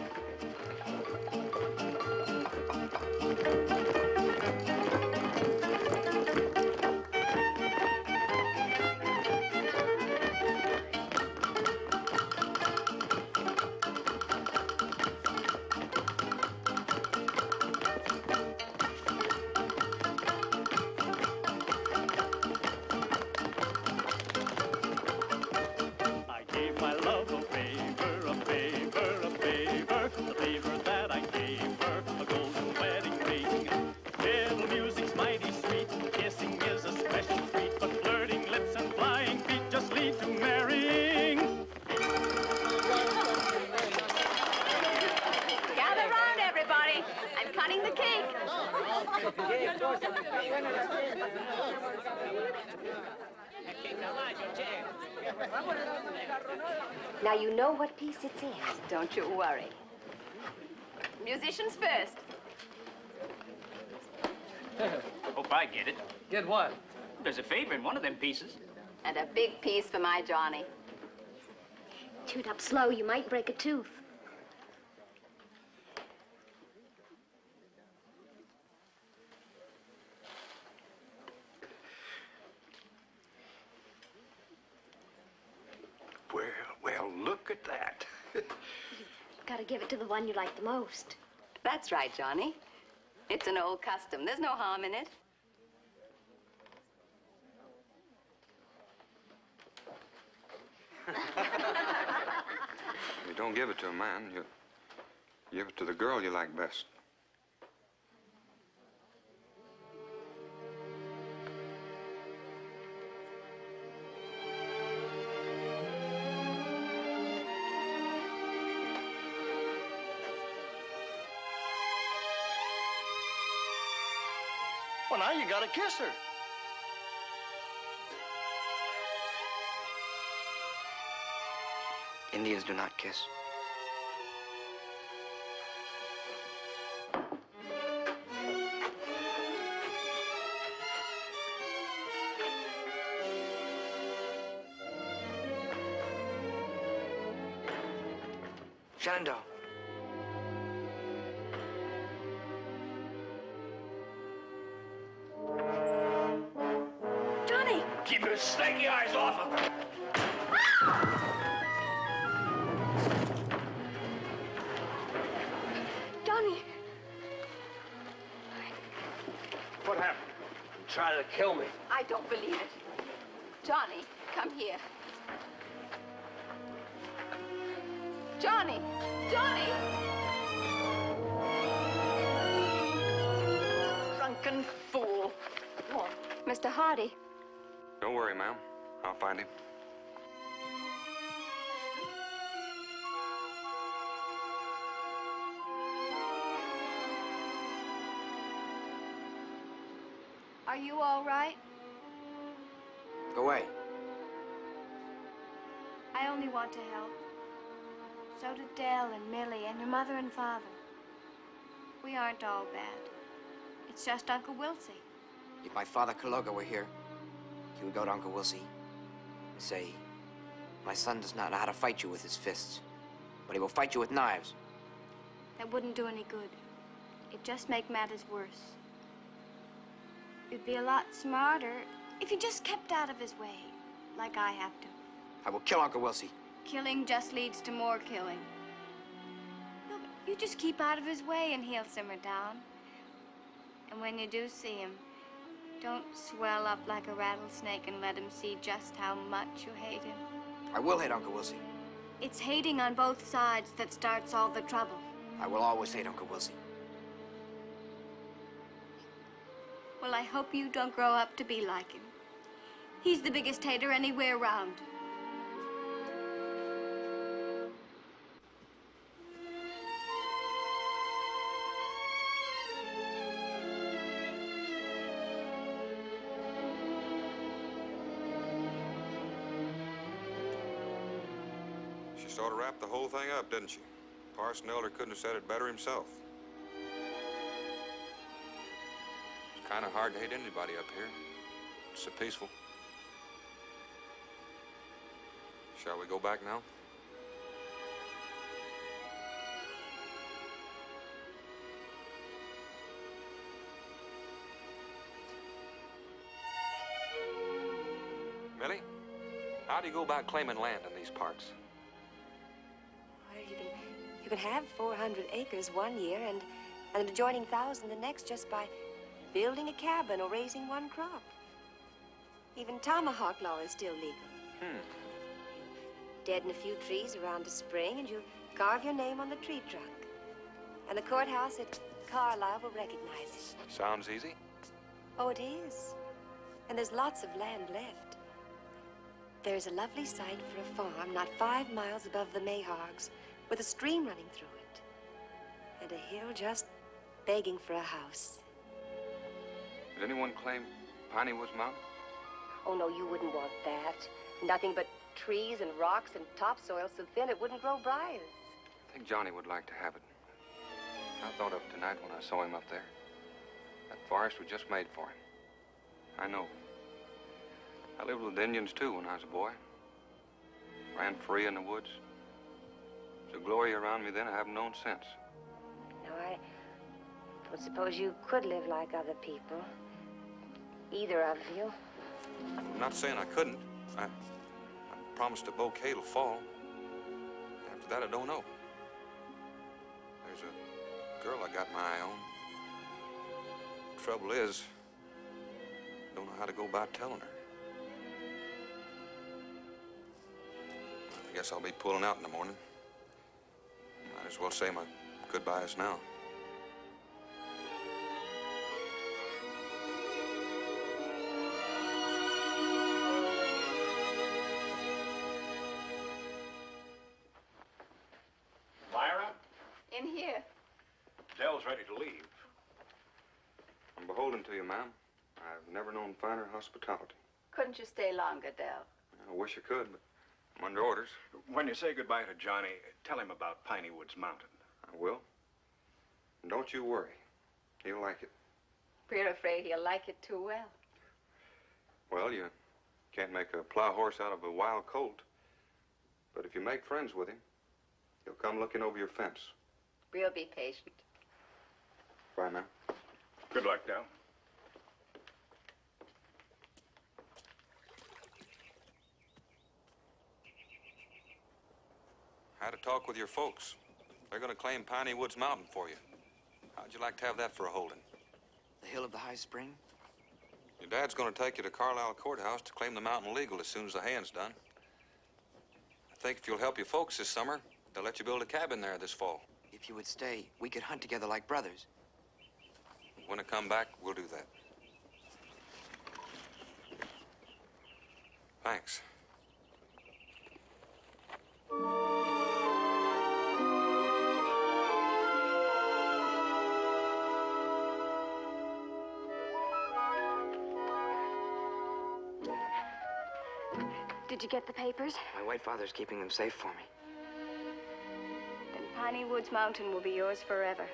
Now you know what piece it's in. Don't you worry. Musicians first. Hope I get it. Get what? There's a favor in one of them pieces. And a big piece for my Johnny. Tune up slow, you might break a tooth. Well, look at that. Gotta give it to the one you like the most. That's right, Johnny. It's an old custom. There's no harm in it. You don't give it to a man. You give it to the girl you like best. Well, now you gotta kiss her. Indians do not kiss. Shenandoah. Johnny! Keep your snaky eyes off of her. Johnny! What happened? You trying to kill me? I don't believe it. Johnny, come here. Johnny! Johnny! Drunken fool. What? Mr. Hardy. Don't worry, ma'am. I'll find him. Are you all right? Go away. I only want to help. So do Dell and Millie and your mother and father. We aren't all bad. It's just Uncle Wilsey. If my father Kaloga were here, he would go to Uncle Wilsey and say, my son does not know how to fight you with his fists, but he will fight you with knives. That wouldn't do any good. It'd just make matters worse. You'd be a lot smarter if you just kept out of his way, like I have to. I will kill Uncle Wilsey. Killing just leads to more killing. Look, you just keep out of his way and he'll simmer down. And when you do see him, don't swell up like a rattlesnake and let him see just how much you hate him. I will hate Uncle Wilsey. It's hating on both sides that starts all the trouble. I will always hate Uncle Wilsey. Well, I hope you don't grow up to be like him. He's the biggest hater anywhere around. She sort of wrapped the whole thing up, didn't she? Parson Elder couldn't have said it better himself. It's kind of hard to hate anybody up here. It's so peaceful. Shall we go back now? Millie, how do you go about claiming land in these parks? Well, you can have 400 acres one year and an adjoining 1,000 the next just by building a cabin or raising one crop. Even tomahawk law is still legal. Deaden a few trees around a spring and you carve your name on the tree trunk. And the courthouse at Carlisle will recognize it. Sounds easy. Oh, it is. And there's lots of land left. There's a lovely site for a farm not 5 miles above the Mayhogs with a stream running through it. And a hill just begging for a house. Did anyone claim Piney Woods Mountain? Oh, no, you wouldn't want that. Nothing but trees and rocks and topsoil so thin it wouldn't grow briars. I think Johnny would like to have it. I thought of it tonight when I saw him up there. That forest was just made for him. I know. I lived with Indians, too, when I was a boy. Ran free in the woods. There's a glory around me then I haven't known since. Now, I would suppose you could live like other people. Either of you. I'm not saying I couldn't. I promised a bouquet till fall. After that, I don't know. There's a girl I got my eye on. Trouble is, I don't know how to go about telling her. I guess I'll be pulling out in the morning. Might as well say my goodbyes now. Myra, In here. Dell's ready to leave. I'm beholden to you, ma'am. I've never known finer hospitality. Couldn't you stay longer, Dell? I wish I could, but I'm under orders. When you say goodbye to Johnny, tell him about Piney Woods Mountain. I will. And don't you worry. He'll like it. We're afraid he'll like it too well. Well, you can't make a plow horse out of a wild colt. But if you make friends with him, He'll come looking over your fence. We'll be patient. Bye now. Good luck, Del. I had a talk with your folks. They're going to claim Piney Woods Mountain for you. How'd you like to have that for a holding? The hill of the high spring? Your dad's going to take you to Carlisle Courthouse to claim the mountain legal as soon as the haying's done. I think if you'll help your folks this summer, they'll let you build a cabin there this fall. If you would stay, we could hunt together like brothers. When I come back, we'll do that. Thanks. Did you get the papers? My white father's keeping them safe for me. Then Piney Woods Mountain will be yours forever.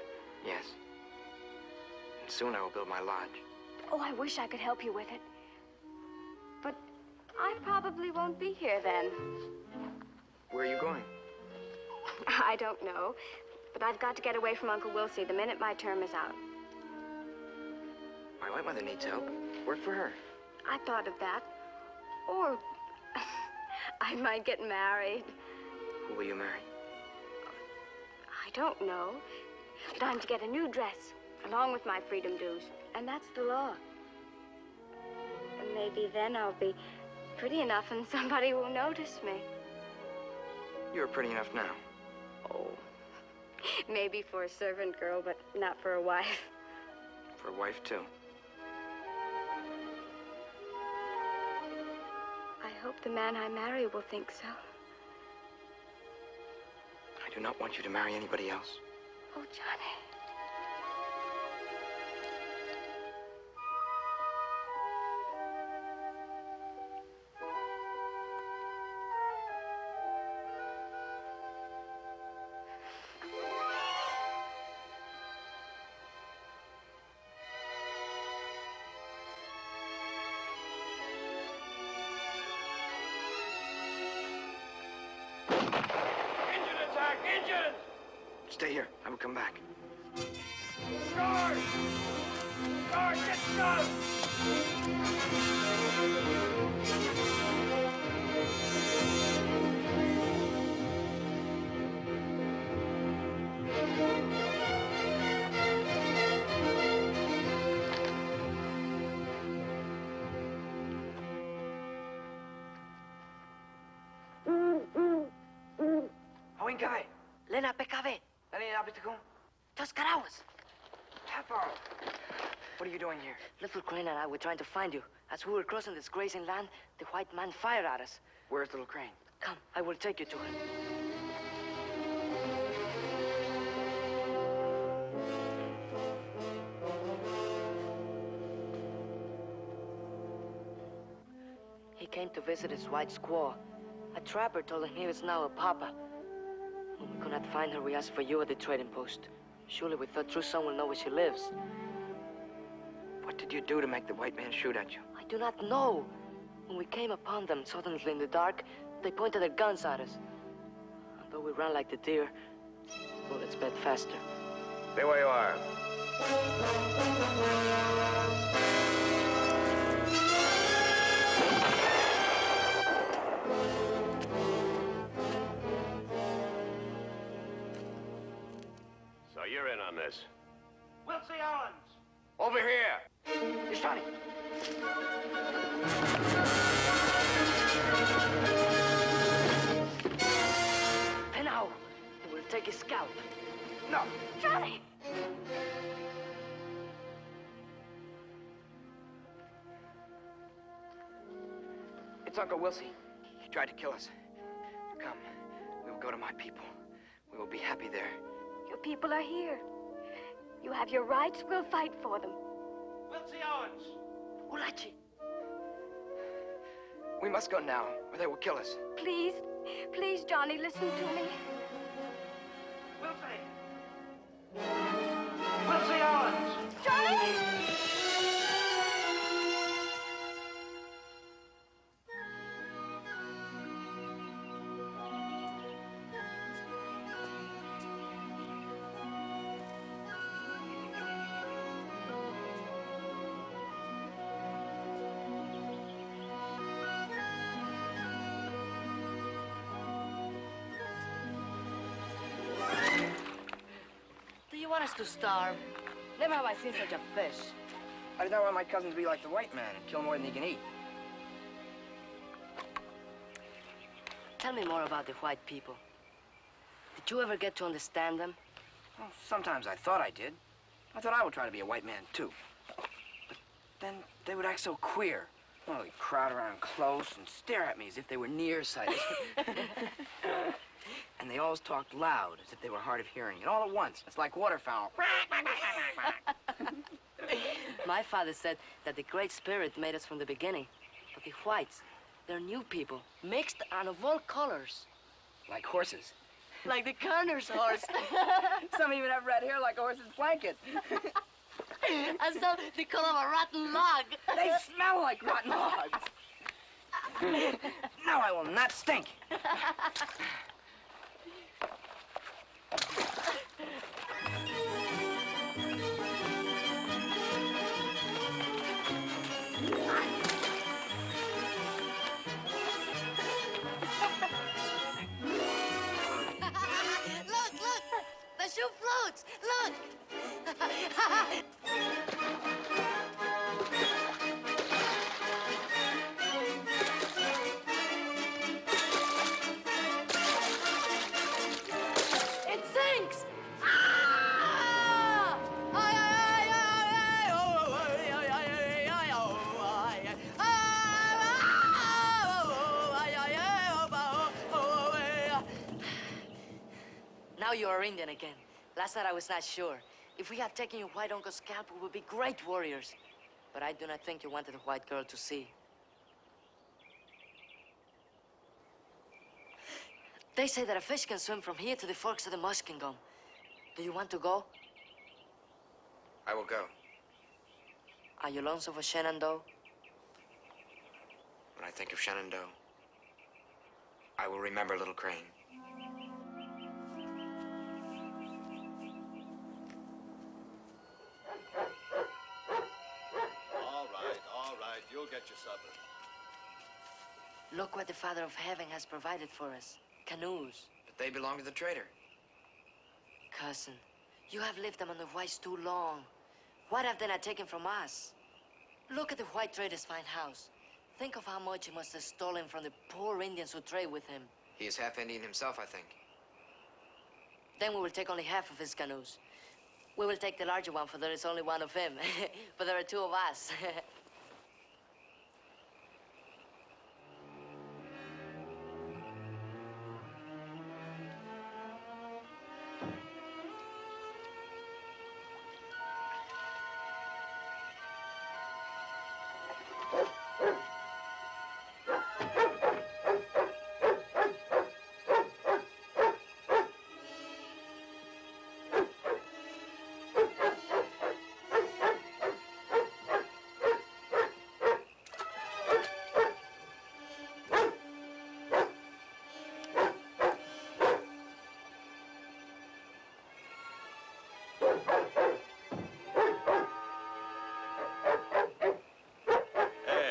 Yes. And soon I will build my lodge. Oh, I wish I could help you with it. But I probably won't be here then. Where are you going? I don't know. But I've got to get away from Uncle Wilsey the minute my term is out. My white mother needs help. Work for her. I thought of that. Or I might get married. Who will you marry? I don't know. But I'm to get a new dress, along with my freedom dues. And that's the law. And maybe then I'll be pretty enough and somebody will notice me. You're pretty enough now. Oh, maybe for a servant girl, but not for a wife. For a wife, too. I hope the man I marry will think so. I do not want you to marry anybody else. Oh, Johnny. Stay here. I will come back. Guard! Guard, get shot! Hawinkai! Lena PKV. Dos Carawas. Pepper! What are you doing here? Little Crane and I were trying to find you. As we were crossing this grazing land, the white man fired at us. Where's Little Crane? Come, I will take you to him. He came to visit his white squaw. A trapper told him he was now a papa. When we could not find her, we asked for you at the trading post. Surely we thought Truson will know where she lives. What did you do to make the white man shoot at you? I do not know. When we came upon them suddenly in the dark, they pointed their guns at us. And though we ran like the deer, bullets sped faster. Stay where you are. So you're in on this. Wilsey Owens! Over here! Here's Johnny. Now, and we'll take his scalp. No. Johnny! It's Uncle Wilsey. He tried to kill us. Come, we will go to my people. We will be happy there. Your people are here. You have your rights. We'll fight for them. Wilsey Owens! Ulachi! We must go now, or they will kill us. Please, please, Johnny, listen to me. Wilsey! Wilsey Owens! Johnny! want us to starve? Never have I seen such a fish. I do not want my cousin to be like the white man and kill more than he can eat. Tell me more about the white people. Did you ever get to understand them? Well, sometimes I thought I did. I thought I would try to be a white man, too. But then they would act so queer. Well, they'd crowd around close and stare at me as if they were nearsighted. And they always talked loud, as if they were hard of hearing, and all at once. It's like waterfowl. My father said that the Great Spirit made us from the beginning. But the whites, they're new people, mixed and of all colors. Like horses. Like the Kerner's horse. Some even have red hair like a horse's blanket. And so they call them a rotten log. They smell like rotten logs. Now I will not stink. Look! The shoe floats! Look! It sinks! Ah! Now you are Indian again. Last night I was not sure. If we had taken your white uncle's scalp, we would be great warriors. But I do not think you wanted the white girl to see. They say that a fish can swim from here to the forks of the Muskingum. Do you want to go? I will go. Are you lonesome for Shenandoah? When I think of Shenandoah, I will remember Little Crane. All right, you'll get your supper. Look what the Father of Heaven has provided for us. Canoes. But they belong to the trader. Cousin, you have lived among the whites too long. What have they not taken from us? Look at the white trader's fine house. Think of how much he must have stolen from the poor Indians who trade with him. He is half Indian himself, I think. Then we will take only half of his canoes. We will take the larger one, for there is only one of him. But there are two of us.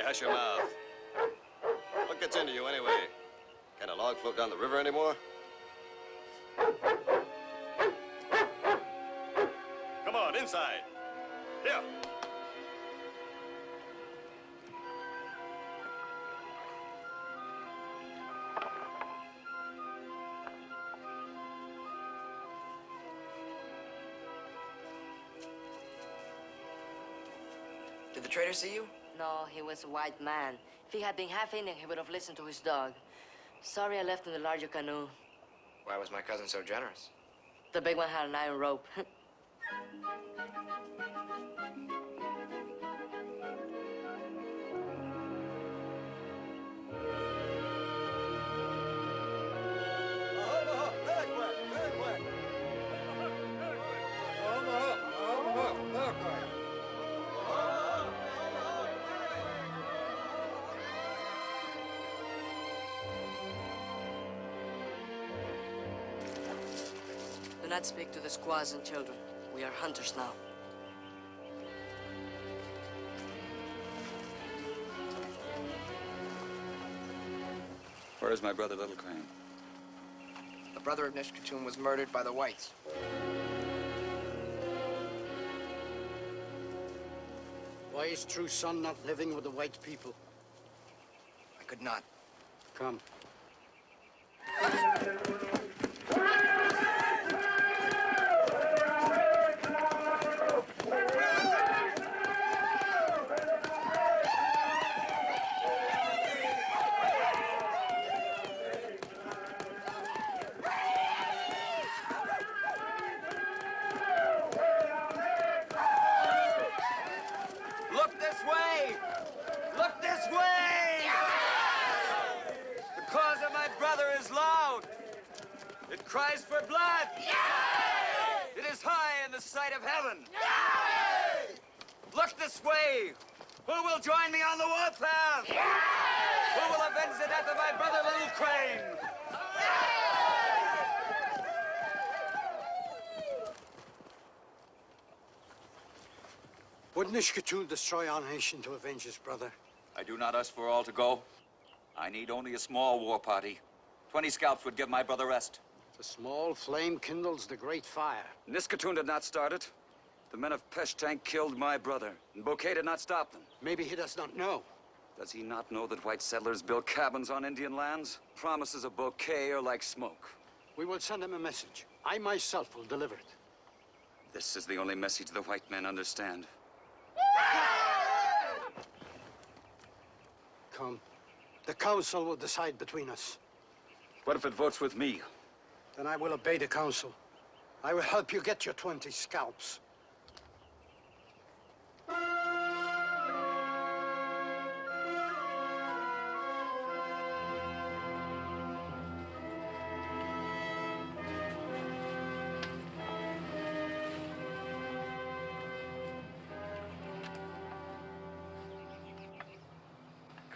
Hush your mouth. What gets into you anyway? Can a log float down the river anymore? Come on, inside. Here. Did the trader see you? No, he was a white man. If he had been half Indian, he would have listened to his dog. Sorry I left in the larger canoe. Why was my cousin so generous? The big one had an iron rope. Do not speak to the squaws and children. We are hunters now. Where is my brother, Little Crane? The brother of Nishkatoon was murdered by the whites. Why is true son not living with the white people? I could not. Come. Look this way! Look this way! The cause of my brother is loud. It cries for blood. It is high in the sight of heaven. Look this way! Who will join me on the warpath? Who will avenge the death of my brother, Little Crane? Would Nishkatu destroy our nation to avenge his brother? I do not ask for all to go. I need only a small war party. 20 scalps would give my brother rest. The small flame kindles the great fire. Niskatoon did not start it. The men of Peshtank killed my brother, and Bouquet did not stop them. Maybe he does not know. Does he not know that white settlers build cabins on Indian lands? Promises of Bouquet are like smoke. We will send him a message. I myself will deliver it. This is the only message the white men understand. Come. The council will decide between us. What if it votes with me? Then I will obey the council. I will help you get your 20 scalps.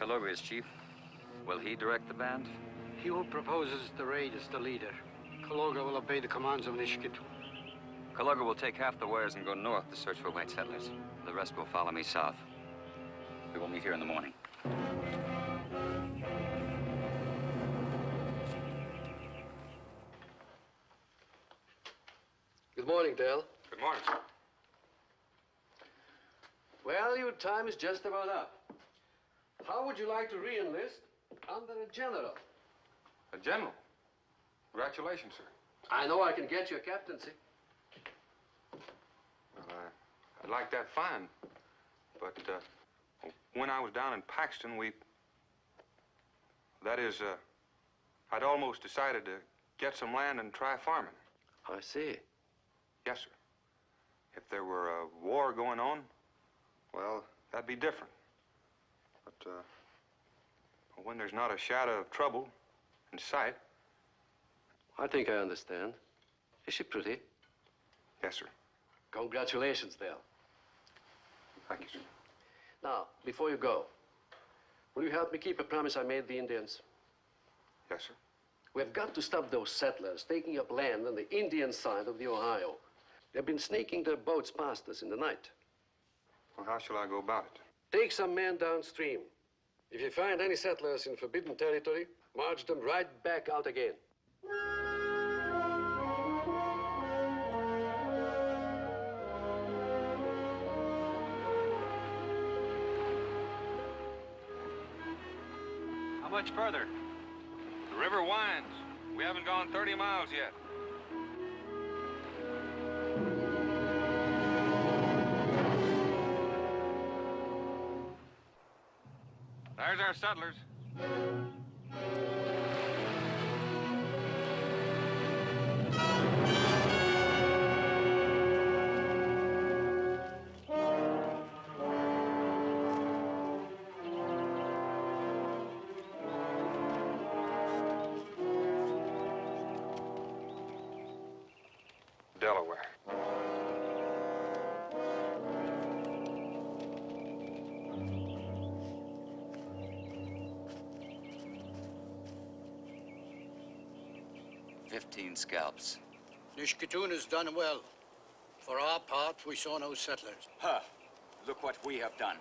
Kaloga is chief. Will he direct the band? He who proposes the raid is the leader. Kaloga will obey the commands of Nishkatu. Kaloga will take half the warriors and go north to search for white settlers. The rest will follow me south. We will meet here in the morning. Good morning, Dale. Good morning, sir. Well, your time is just about up. How would you like to re-enlist under a general? A general? Congratulations, sir. I know I can get you a captaincy. Well, I'd like that fine. But when I was down in Paxton, I'd almost decided to get some land and try farming. I see. Yes, sir. If there were a war going on, well, that'd be different. But when there's not a shadow of trouble in sight. I think I understand. Is she pretty? Yes, sir. Congratulations, Dale. Thank you, sir. Now, before you go, will you help me keep a promise I made the Indians? Yes, sir. We've got to stop those settlers taking up land on the Indian side of the Ohio. They've been snaking their boats past us in the night. Well, how shall I go about it? Take some men downstream. If you find any settlers in forbidden territory, march them right back out again. How much further? The river winds. We haven't gone 30 miles yet. There's our settlers. Delaware. Scalps. Nishkatoon has done well. For our part, we saw no settlers. Huh. Look what we have done.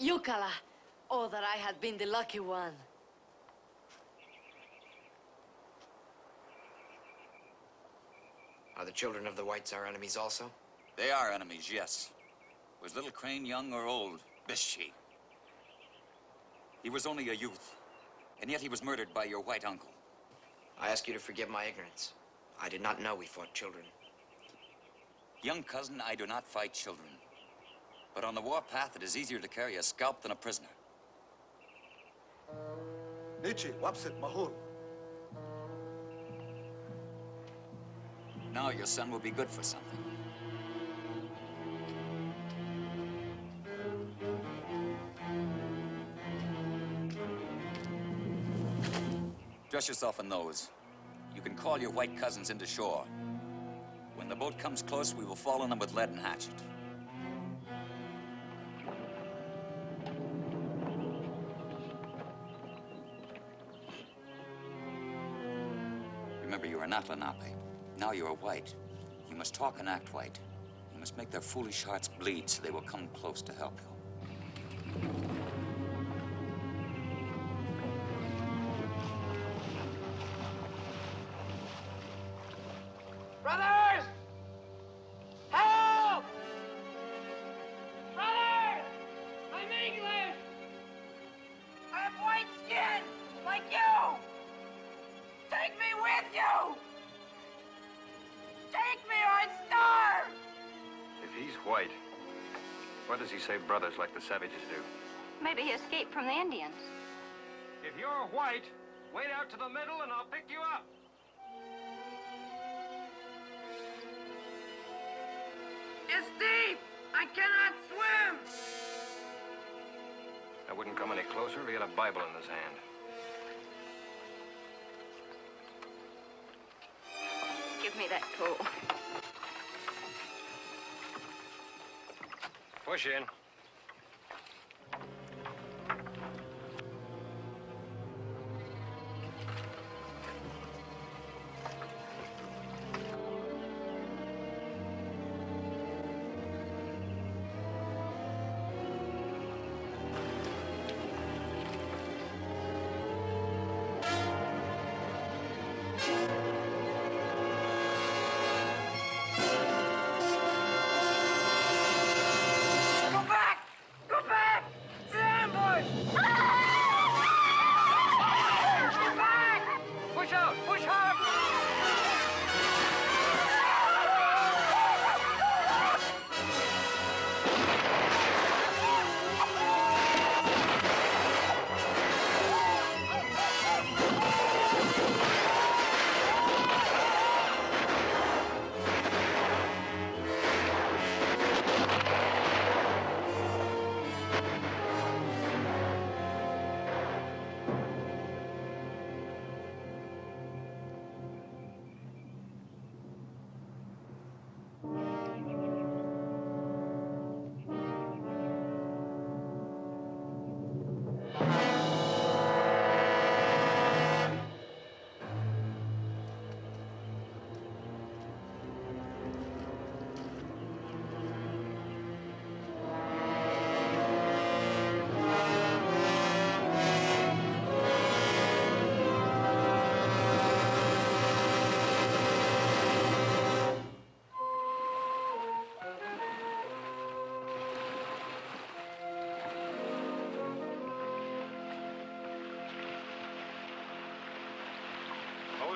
Yukala. Oh, that I had been the lucky one. Are the children of the whites our enemies also? They are enemies, yes. Was Little Crane young or old? Bishi. He was only a youth, and yet he was murdered by your white uncle. I ask you to forgive my ignorance. I did not know we fought children. Young cousin, I do not fight children. But on the warpath, it is easier to carry a scalp than a prisoner. Nietzsche, Wapsit, Mahul. Now your son will be good for something. Dress yourself in those. You can call your white cousins into shore. When the boat comes close, we will fall on them with lead and hatchet. Remember, you are not Lenape. Now you are white. You must talk and act white. You must make their foolish hearts bleed so they will come close to help you. Brothers! Help! Brothers! I'm English! I have white skin, like you! Take me with you! Take me or I'd starve! If he's white, why does he say brothers like the savages do? Maybe he escaped from the Indians. If you're white, wade out to the middle and I'll pick you up. It's deep! I cannot swim! I wouldn't come any closer if he had a Bible in his hand. Give me that pole. Push in.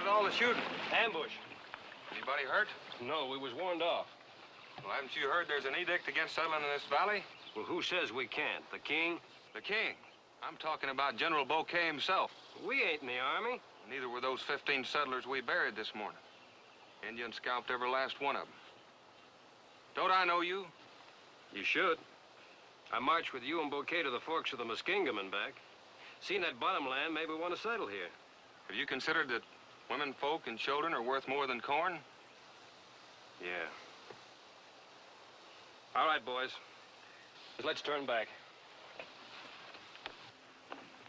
All the shooting. Ambush. Anybody hurt? No, we was warned off. Well, haven't you heard there's an edict against settling in this valley? Well, who says we can't? The king? The king. I'm talking about General Bouquet himself. We ain't in the army. Neither were those 15 settlers we buried this morning. Indians scalped every last one of them. Don't I know you? You should. I marched with you and Bouquet to the forks of the Muskingum and back. Seen that bottom land, maybe we want to settle here. Have you considered that women, folk, and children are worth more than corn? Yeah. All right, boys. Let's turn back.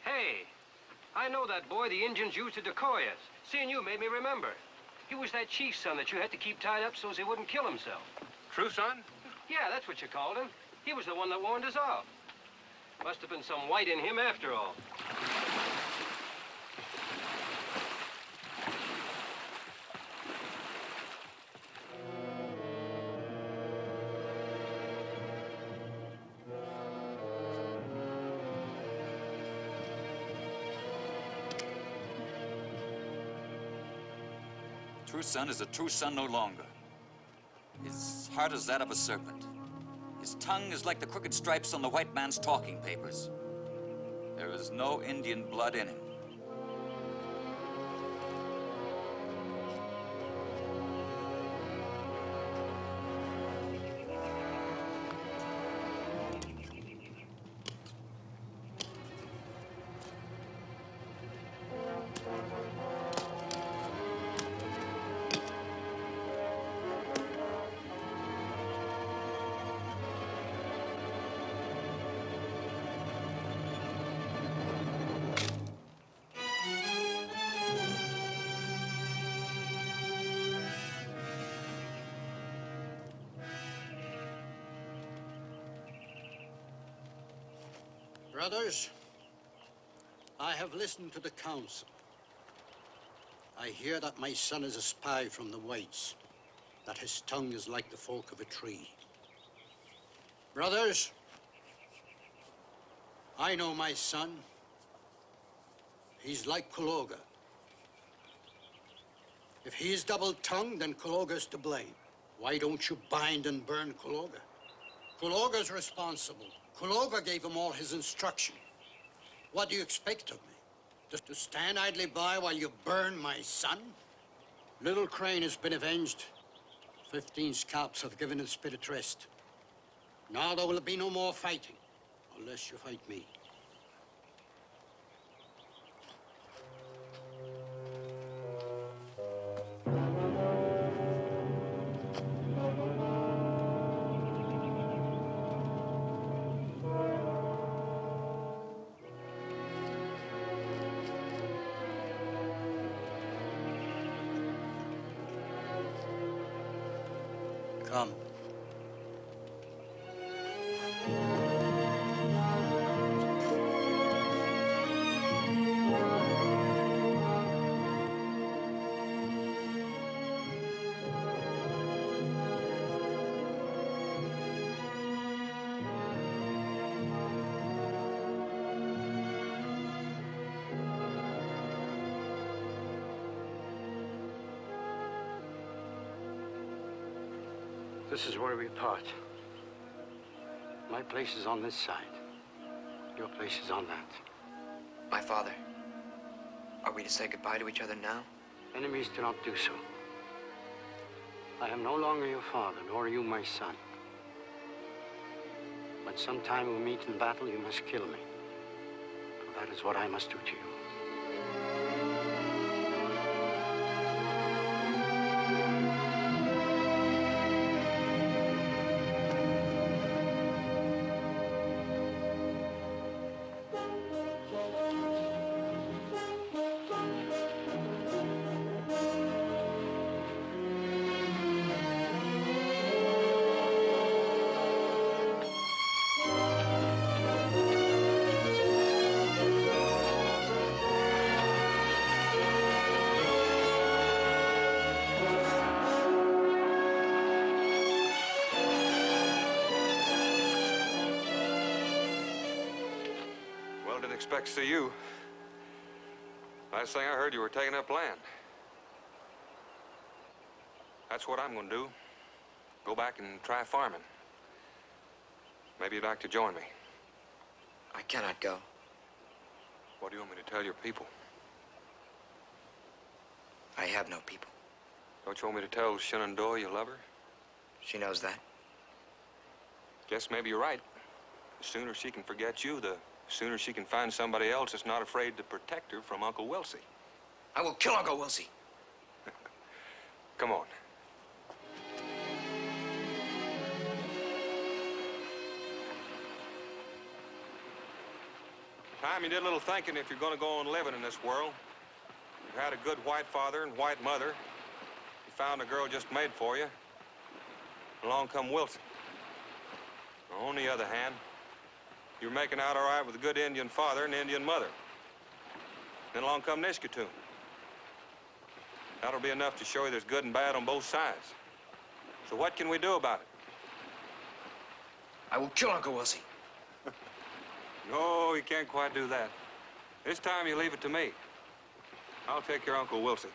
Hey, I know that boy the Indians used to decoy us. Seeing you made me remember. He was that chief's son that you had to keep tied up so he wouldn't kill himself. True son? Yeah, that's what you called him. He was the one that warned us off. Must have been some white in him after all. True son is a true son no longer. His heart is that of a serpent. His tongue is like the crooked stripes on the white man's talking papers. There is no Indian blood in him. Brothers, I have listened to the council. I hear that my son is a spy from the whites, that his tongue is like the fork of a tree. Brothers, I know my son. He's like Kaloga. If he is double-tongued, then Kaloga's to blame. Why don't you bind and burn Kaloga? Kaloga's responsible. Kaloga gave him all his instruction. What do you expect of me? Just to stand idly by while you burn my son? Little Crane has been avenged. 15 scalps have given his spirit rest. Now there will be no more fighting, unless you fight me. Come. This is where we part. My place is on this side. Your place is on that. My father, are we to say goodbye to each other now? Enemies do not do so. I am no longer your father, nor are you my son. When sometime we meet in battle, you must kill me. For that is what I must do to you. Expect to see you. Last thing I heard, you were taking up land. That's what I'm going to do. Go back and try farming. Maybe you'd like to join me. I cannot go. What do you want me to tell your people? I have no people. Don't you want me to tell Shenandoah you love her? She knows that. Guess maybe you're right. The sooner she can forget you, the sooner she can find somebody else that's not afraid to protect her from Uncle Wilsey. I will kill Uncle Wilsey. Come on. Time you did a little thinking if you're going to go on living in this world. You had a good white father and white mother. You found a girl just made for you. Along come Wilson. On the other hand, You're making out all right with a good Indian father and Indian mother. Then along come Niskatoon. That'll be enough to show you there's good and bad on both sides. So what can we do about it? I will kill Uncle Wilsie. No, you can't quite do that. This time you leave it to me. I'll take your Uncle Wilsie.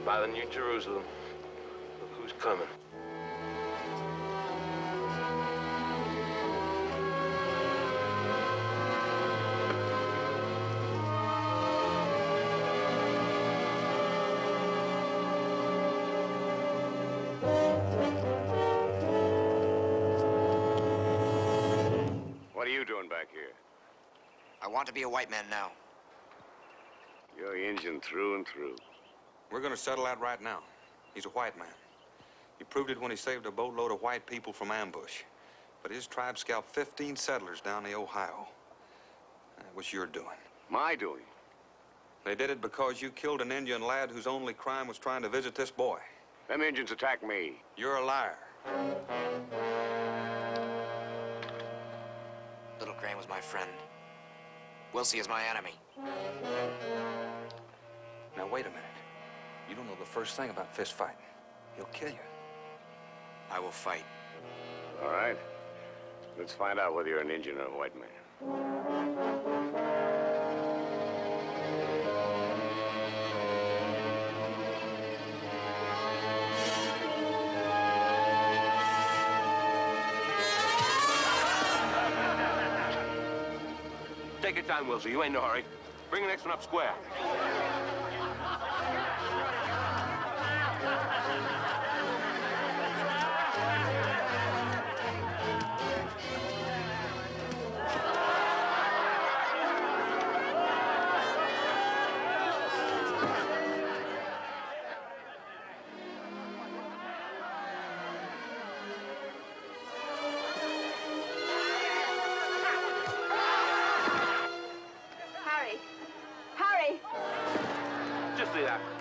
By the New Jerusalem. Look who's coming. What are you doing back here? I want to be a white man now. You're Indian through and through. We're gonna settle that right now. He's a white man. He proved it when he saved a boatload of white people from ambush. But his tribe scalped 15 settlers down the Ohio. That was your doing. My doing? They did it because you killed an Indian lad whose only crime was trying to visit this boy. Them Indians attacked me. You're a liar. Little Crane was my friend. Wilsie is my enemy. Now, wait a minute. You don't know the first thing about fist fighting. He'll kill you. I will fight. All right. Let's find out whether you're an Indian or a white man. Take your time, Wilsie. You ain't in a hurry. Bring the next one up square.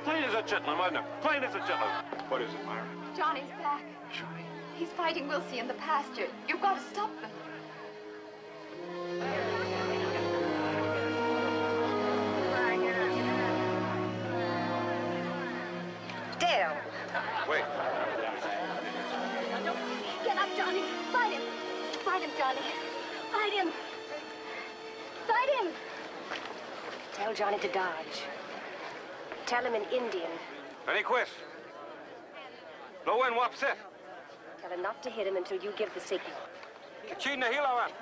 Plain as a chitlin, wasn't it? Plain as a chitlin. What is it, Myra? Johnny's back. Johnny? He's fighting Wilsie in the pasture. You've got to stop them. Dale. Wait. Get up, Johnny. Fight him. Fight him, Johnny. Fight him. Fight him. Tell Johnny to dodge. Tell him in Indian. Any quest? No one upset. Tell him not to hit him until you give the signal. China hilawan.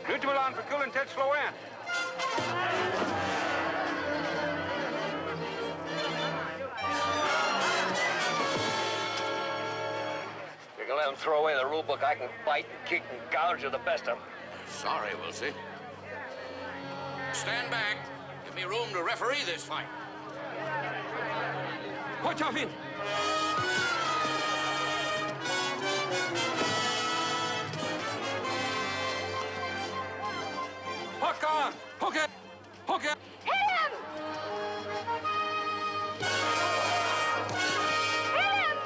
Nutulan for killing Ted Sloan. You can let them throw away the rule book. I can bite and kick and gouge you the best of them. Sorry, Wilsie. Stand back. Give me room to referee this fight. Watch out, in. Hook on! Hook it! Hook it! Hit him! Hit him!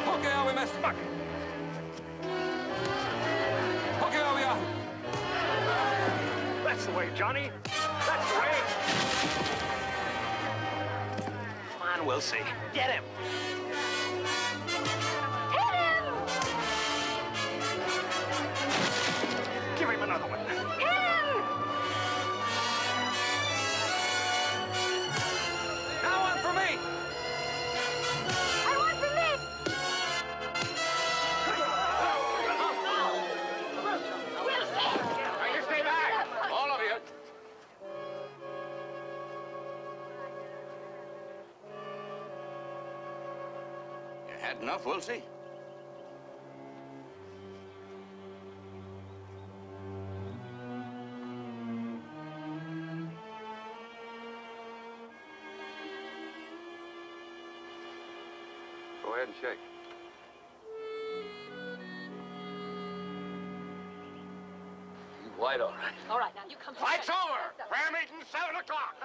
Okay, we missed. Fuck. Okay, we are. That's the way, Johnny. That's the way. Come on, Wilsie. Get him. Hit him! Give him another one. Hit him! Now one for me. I want for me! enough, we'll see. Go ahead and shake. White, all right. All right, now you come. Fight's over! Prayer meeting 7 o'clock.